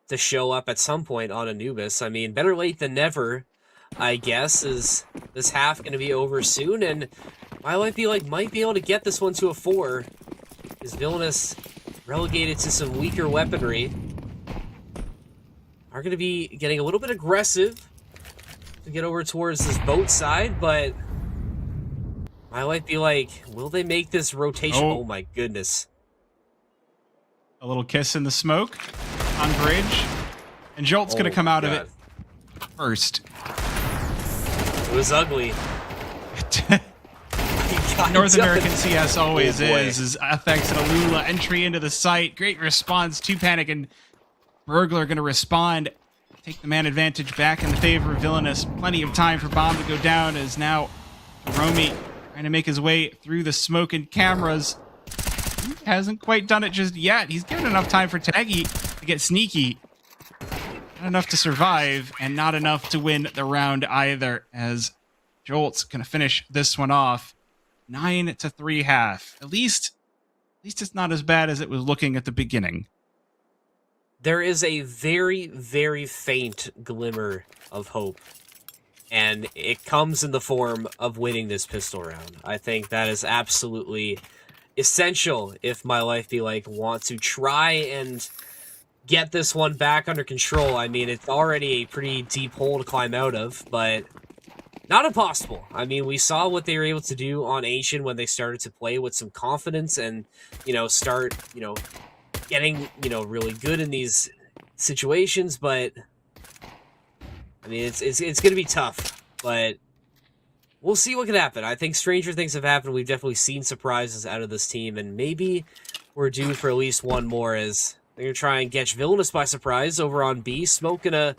[SPEAKER 4] to show up at some point on Anubis. I mean, better late than never, I guess. Is this half going to be over soon? And My Life Be Like might be able to get this one to a 4 Is Villainous relegated to some weaker weaponry? Are going to be getting a little bit aggressive to get over towards this boat side, but I might be like, will they make this rotation? Oh my goodness.
[SPEAKER 3] A little kiss in the smoke on bridge. And Jolt's going to come out of it first.
[SPEAKER 4] It was ugly.
[SPEAKER 3] North American CS always is FX and Alula entry into the site. Great response to Panic, and Burglar going to respond. Take the man advantage back in the favor of Villainous. Plenty of time for Bomb to go down as now Romy trying to make his way through the smoke and cameras. He hasn't quite done it just yet. He's given enough time for Taggy to get sneaky. Not enough to survive, and not enough to win the round either, as Jolt's going to finish this one off 9-3 At least it's not as bad as it was looking at the beginning.
[SPEAKER 4] There is a very, very faint glimmer of hope, and it comes in the form of winning this pistol round. I think that is absolutely essential if My Life Be Like want to try and get this one back under control. I mean, it's already a pretty deep hole to climb out of, but not impossible. I mean, we saw what they were able to do on Ancient when they started to play with some confidence and, start, getting, really good in these situations, but I mean, it's going to be tough, but we'll see what can happen. I think stranger things have happened. We've definitely seen surprises out of this team, and maybe we're due for at least one more as they're going to try and catch Villainous by surprise over on B. Smoke gonna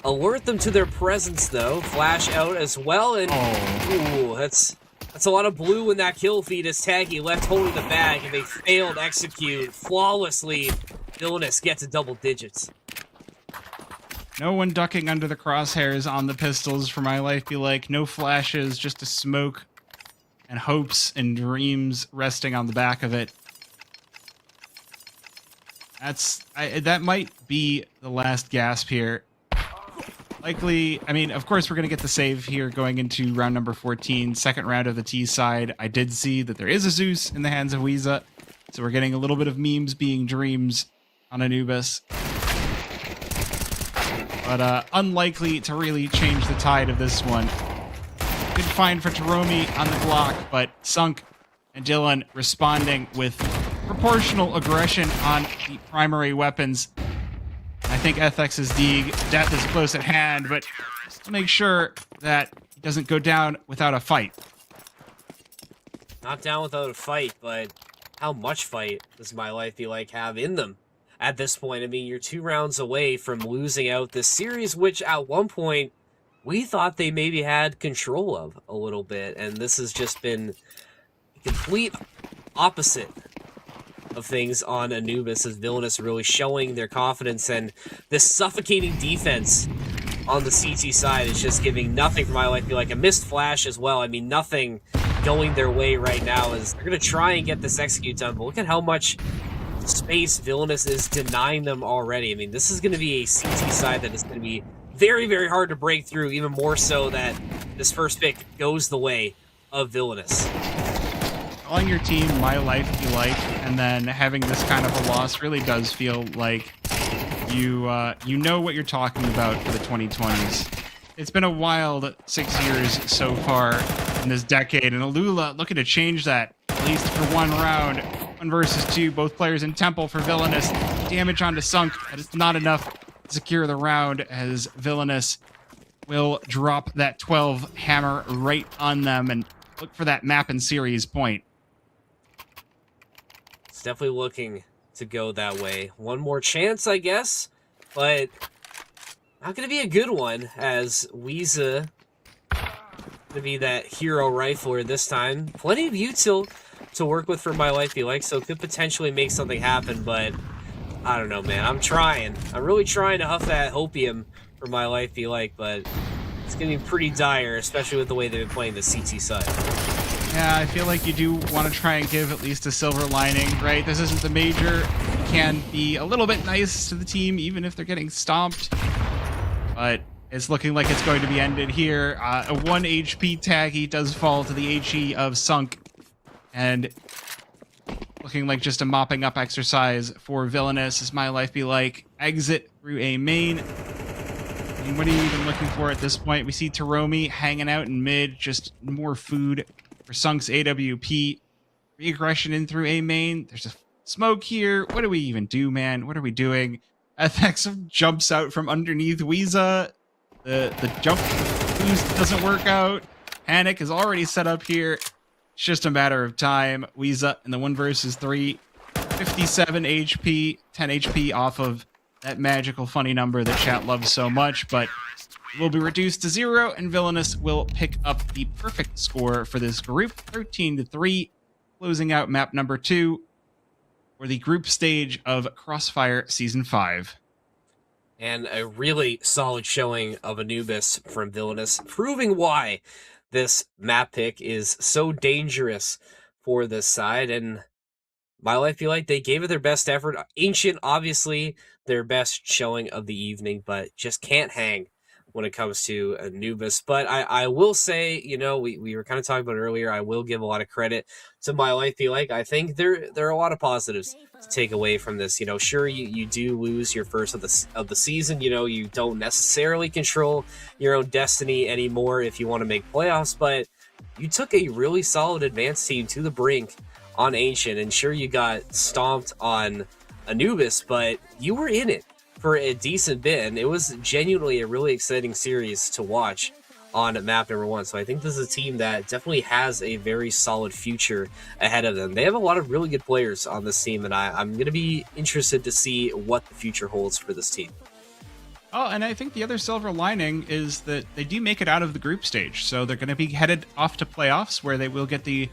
[SPEAKER 4] alert them to their presence, though. Flash out as well, and ooh, that's a lot of blue in that kill feed as Taggy left holding the bag, and they failed to execute flawlessly. Villainous gets to double digits.
[SPEAKER 3] No one ducking under the crosshairs on the pistols for My Life Be Like. No flashes, just a smoke and hopes and dreams resting on the back of it. That might be the last gasp here. Likely, I mean, of course, we're going to get the save here going into round number 14, second round of the T side. I did see that there is a Zeus in the hands of Weeza, so we're getting a little bit of memes being dreams on Anubis. But unlikely to really change the tide of this one. Good find for Taromi on the block, but Sunk and Dylan responding with proportional aggression on the primary weapons. I think FX's Deeg, death is close at hand, but to make sure that he doesn't go down without a fight.
[SPEAKER 4] Not down without a fight, but how much fight does My Life Be Like have in them at this point? I mean, you're 2 rounds away from losing out this series, which at one point we thought they maybe had control of a little bit, and this has just been a complete opposite of things on Anubis, as Villainous really showing their confidence, and this suffocating defense on the CT side is just giving nothing for My Life Be Like. A missed flash as well. I mean, nothing going their way right now as they're going to try and get this execute done, but look at how much space Villainous is denying them already. I mean, this is going to be a CT side that is going to be very, very hard to break through, even more so that this first pick goes the way of Villainous.
[SPEAKER 3] Calling your team My Life Be Like and then having this kind of a loss really does feel like you know what you're talking about for the 2020s. It's been a wild 6 years so far in this decade, and Alula looking to change that, at least for one round. 1 versus 2, both players in Temple for Villainous. Damage onto Sunk, but it's not enough to secure the round, as Villainous will drop that 12 hammer right on them and look for that map and series point.
[SPEAKER 4] It's definitely looking to go that way. One more chance, I guess, but not going to be a good one, as Weeza to be that hero rifler this time. Plenty of util to work with for My Life Be Like, so could potentially make something happen, but I don't know, man. I'm trying. I'm really trying to huff that hopium for My Life Be Like, but it's going to be pretty dire, especially with the way they've been playing the CT side.
[SPEAKER 3] Yeah, I feel like you do want to try and give at least a silver lining, right? This isn't the major. You can be a little bit nice to the team, even if they're getting stomped. But it's looking like it's going to be ended here. A 1 HP Taggy does fall to the HE of Sunk. And looking like just a mopping up exercise for Villainous. As My Life Be Like exit through a main. I mean, what are you even looking for at this point? We see Taromi hanging out in mid, just more food for Sunk's AWP. Reaggression in through a main. There's a smoke here. What do we even do, man? What are we doing? FX jumps out from underneath Weeza. The jump boost doesn't work out. Panic is already set up here. It's just a matter of time. Weeza in the 1 versus 3. 57 HP, 10 HP off of that magical funny number that chat loves so much, but it will be reduced to 0, and Villainous will pick up the perfect score for this group, 13-3, closing out map number 2 for the group stage of Crossfire Season 5.
[SPEAKER 4] And a really solid showing of Anubis from Villainous, proving why this map pick is so dangerous for this side. And My Life Be Like, they gave it their best effort. Ancient, obviously, their best showing of the evening, but just can't hang when it comes to Anubis. But I will say, you know, we were kind of talking about it earlier, I will give a lot of credit to My Life Be Like. I think there are a lot of positives to take away from this. You know, sure, you do lose your first of the season. You know, you don't necessarily control your own destiny anymore if you want to make playoffs, but you took a really solid advanced team to the brink on Ancient, and sure, you got stomped on Anubis, but you were in it for a decent bit, and it was genuinely a really exciting series to watch on map number 1. So I think this is a team that definitely has a very solid future ahead of them. They have a lot of really good players on this team, and I'm going to be interested to see what the future holds for this team.
[SPEAKER 3] Oh, and I think the other silver lining is that they do make it out of the group stage, so they're going to be headed off to playoffs where they will get the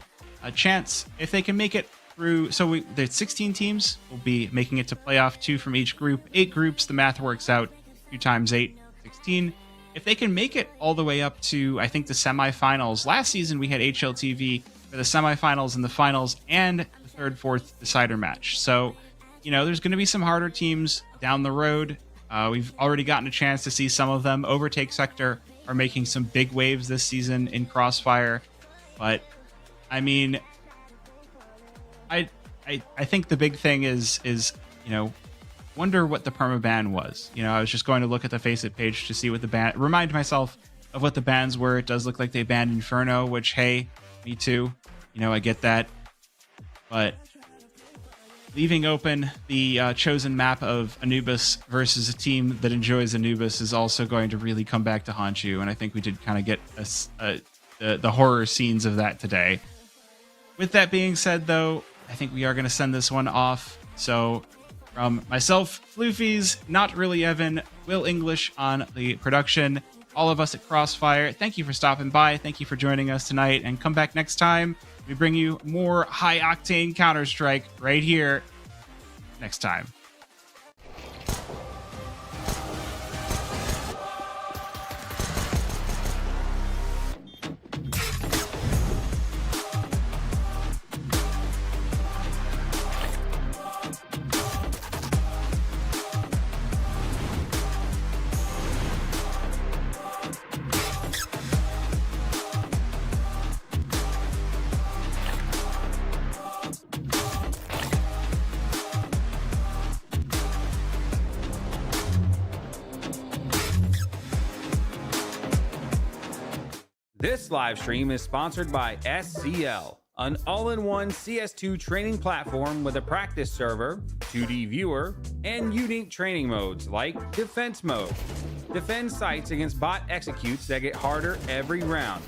[SPEAKER 3] chance, if they can make it through. So there's 16 teams will be making it to playoff, 2 from each group, 8 groups. The math works out, 2 times 8, 16. If they can make it all the way up to, I think, the semifinals. Last season we had HLTV for the semifinals and the finals and the 3rd, 4th decider match. So, you know, there's going to be some harder teams down the road. We've already gotten a chance to see some of them. Overtake Sector are making some big waves this season in Crossfire, but I mean, I think the big thing is, you know, wonder what the perma ban was. You know, I was just going to look at the Faceit page to see what the ban, remind myself of what the bans were. It does look like they banned Inferno, which, hey, me too. You know, I get that. But leaving open the chosen map of Anubis versus a team that enjoys Anubis is also going to really come back to haunt you. And I think we did kind of get the horror scenes of that today. With that being said, though, I think we are going to send this one off. So from myself, Floofies, Not Really Evan, Will English on the production, all of us at Crossfire, thank you for stopping by. Thank you for joining us tonight, and come back next time. We bring you more high-octane Counter-Strike right here next time.
[SPEAKER 2] This live stream is sponsored by SCL, an all-in-one CS2 training platform with a practice server, 2D viewer, and unique training modes like Defense Mode. Defend sites against bot executes that get harder every round.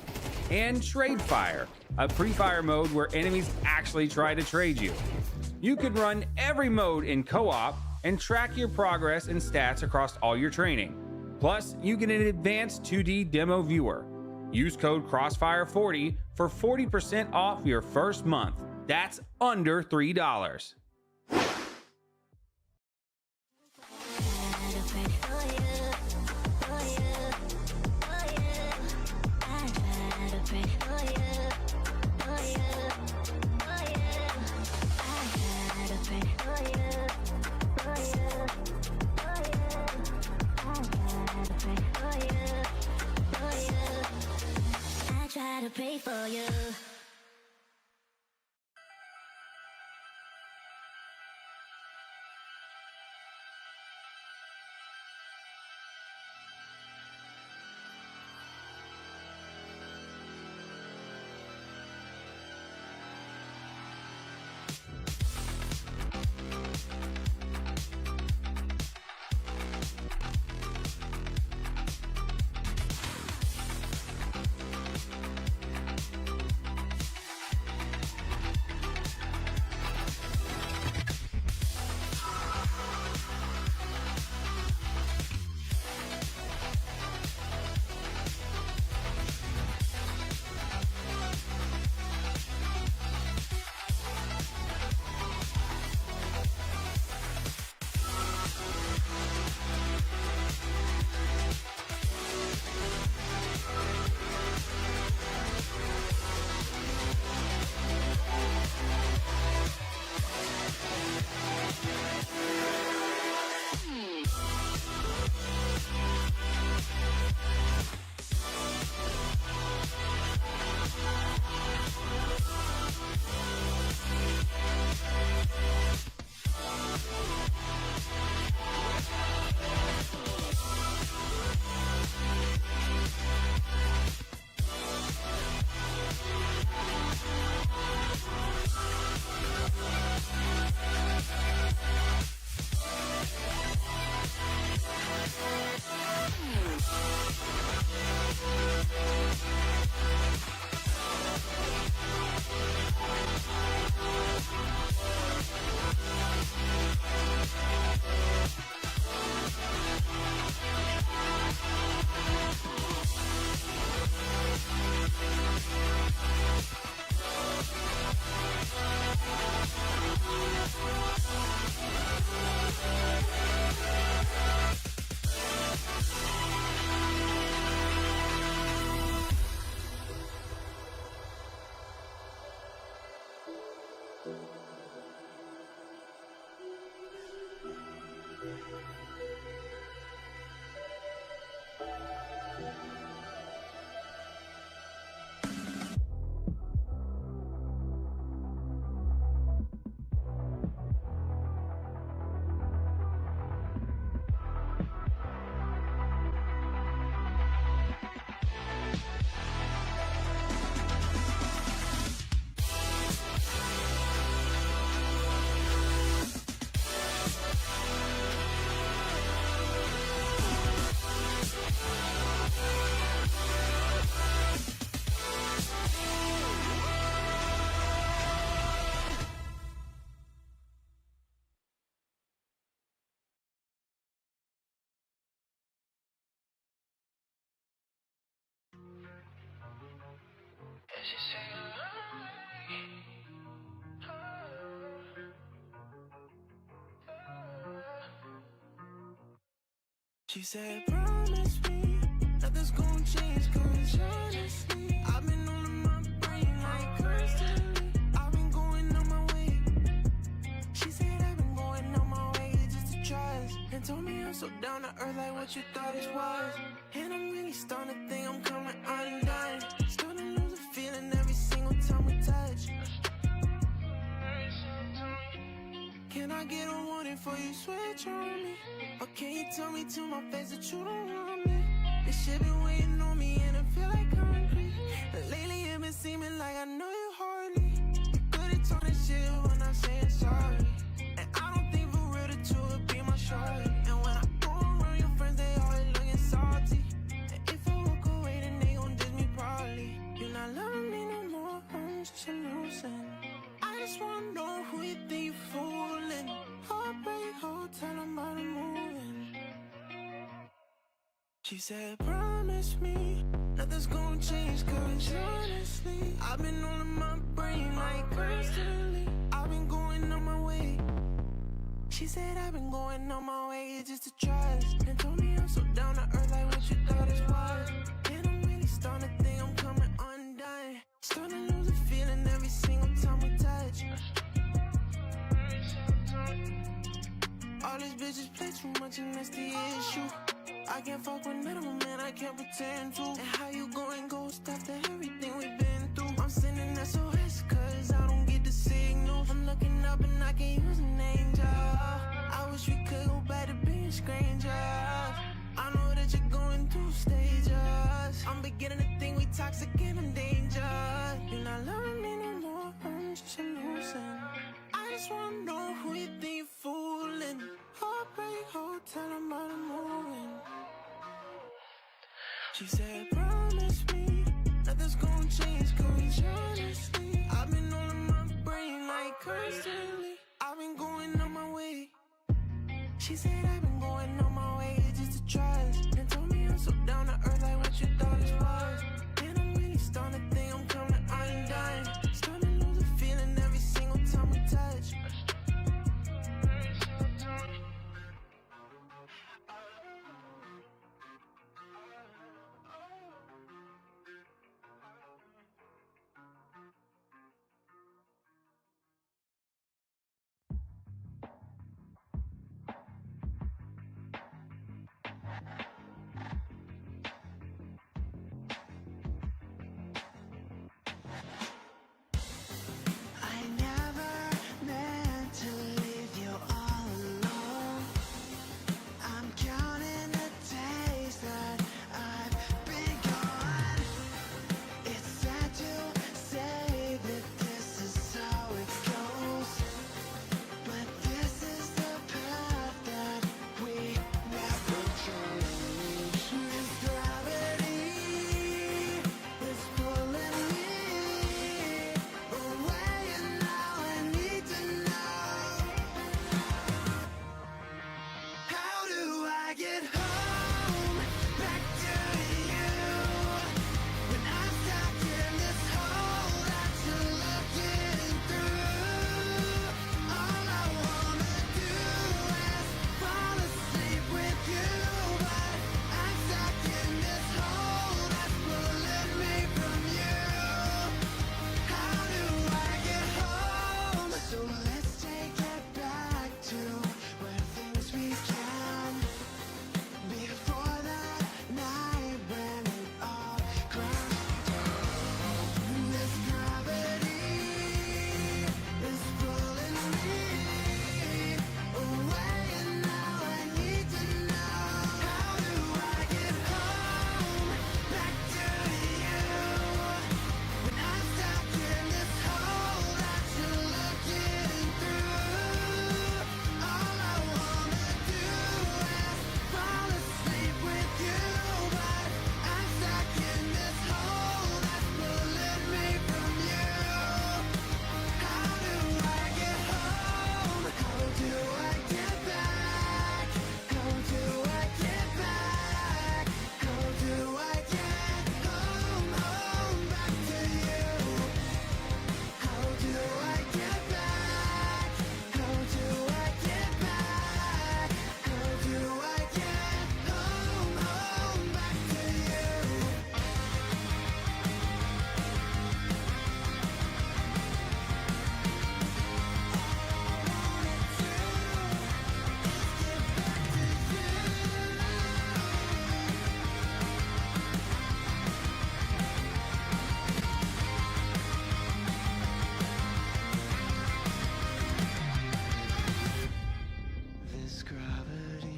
[SPEAKER 2] And Trade Fire, a pre-fire mode where enemies actually try to trade you. You can run every mode in co-op and track your progress and stats across all your training. Plus, you get an advanced 2D demo viewer. Use code Crossfire40 for 40% off your first month. That's under $3.
[SPEAKER 1] Try to pray for you. She said, promise me nothing's gonna change, cause honestly, I've been on my brain like constantly. I've been going on my way. She said, I've been going on my way just to try us. And told me I'm so down to earth, like what you thought it was. And I'm really starting to think I'm coming undone. Starting to lose a feeling every single time we touch. Can I get a warning before you switch on me? Or can you tell me to my face that you don't want me? This shit been waiting on me and I feel like concrete. But lately it been seeming like I know you hardly. You good at talking shit when I'm saying sorry. And I don't think for real the two would be my shorty. And when I go around your friends, they always looking salty. And if I walk away, then they gon' diss me probably. You're not loving me no more, I'm just a losing. I just wanna know who you think you're fooling. Heartbreak, hotel, I'm out of moving. She said, promise me nothing's gonna change, cause honestly, I've been on my brain like constantly. I've been going on my way. She said, I've been going on my way just to try us. And told me I'm so down to earth, like what you thought it was. And I'm really starting to think I'm coming undone. Starting to lose a feeling every single time we touch. All these bitches play too much and that's the issue. I can't fuck with none of them, man, I can't pretend to. And how you going ghost after everything we've been through? I'm sending SOS cause I don't get the signal. I'm looking up and I can use an angel. I wish we could go back to being strangers. I know that you're going through stages. I'm beginning to think we toxic and I'm dangerous. You're not loving me no more, I'm just a losing. I just wanna know who you think you're fooling. Heartbreak, hotel, I'm out of moving. She said, promise me nothing's gonna change, cause honestly, I've been on my brain like constantly. I've been going on my way. She said, I've been going on my way just to try us. And told me I'm so down to earth, like what you thought it was. And I'm really starting to think I'm coming undone. Starting to lose a feeling every single time we touch. This gravity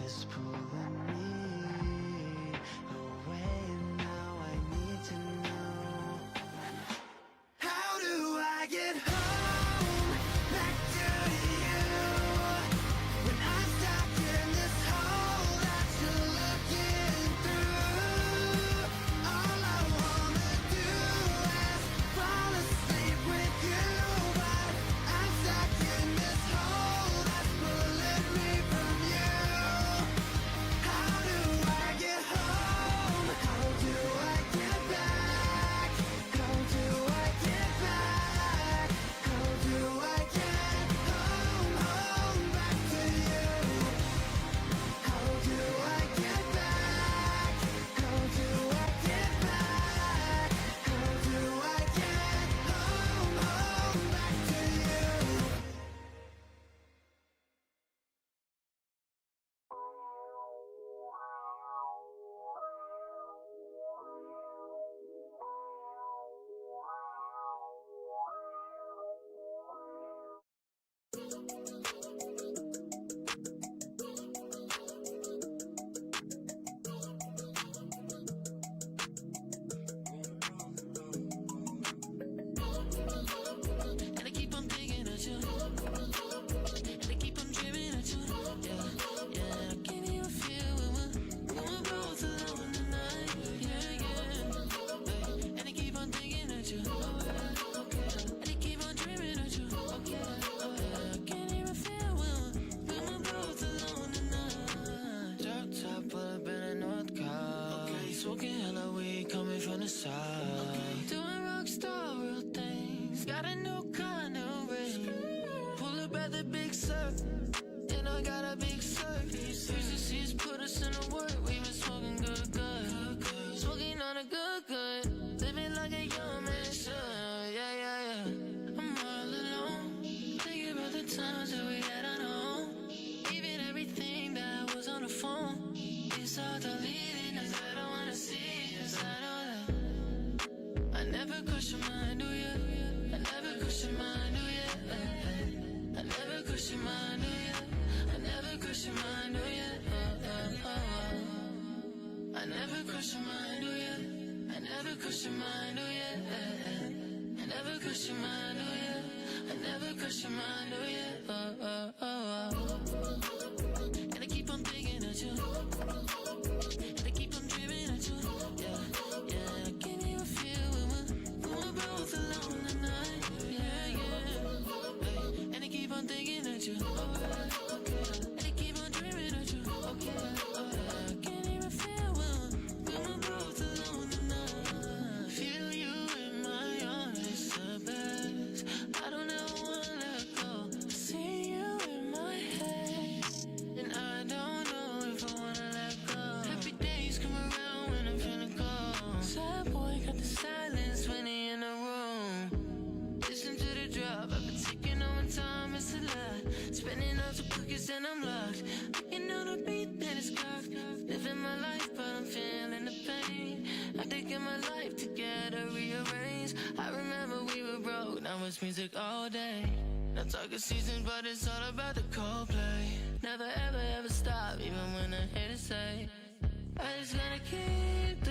[SPEAKER 1] is pulling me away, and now I need to know, how do I get home back to you when I'm stuck in this hole that you're looking through? All I wanna do is fall asleep with you, but I'm stuck in this hole that's pulling me from you. How do I get home? How do I get back? How do I get back? How do I get home back to you? How do I get back? How do I get back? How do I get home back to you? And I keep on thinking of you, and I keep on dreaming of you. Yeah, yeah. I can't even feel when we're both alone tonight. Yeah, yeah. And I keep on thinking of you, and I keep on dreaming of you. I can't even feel when we're both alone tonight. Drop top, pull up in a North car. Smoking hella weed coming from the side. Doing rock star real things. Got a new car, new ring. Pull up at the big surf. And I got a big surf. Recencies put us in the work. We been smoking good, good. Smoking on a good, good. Living like a young man should. Yeah, yeah, yeah. I'm all alone. Thinking about the times that we had on our own. Even everything that was on the phone. It's all deleted, 'cause I don't wanna see it, 'cause I know that I never cross your mind, do you? I never cross your mind, do you? I never cross your mind, do you? I never cross your mind, do you? I never cross your mind, do you? I never cross your mind, do you? I never cross your mind, do you? I never cross your mind, do you? And I keep on thinking of you, and I keep on dreaming of you. Yeah, yeah. I can't even feel when we're both alone tonight. Yeah, yeah. And I keep on thinking of you, and I keep on dreaming of you. I can't even feel when we're both alone tonight. Feel you in my arms, it's the best. I don't ever wanna let go. See you in my head, and I don't know if I wanna let go. Happy days come around when I'm feeling cold. Sad boy got the silence when he in the room. Listen to the drop, I've been taking all my time, it's a lot. Spending up the quickest and I'm locked. Looking on the beat, then it's cocked. Living my life, but I'm feeling the pain. I'm taking my life together, rearrange. I remember we were broke, now it's music all day. Not talking seasons, but it's all about the Coldplay. Never ever ever stop, even when I hate to say. I just gotta keep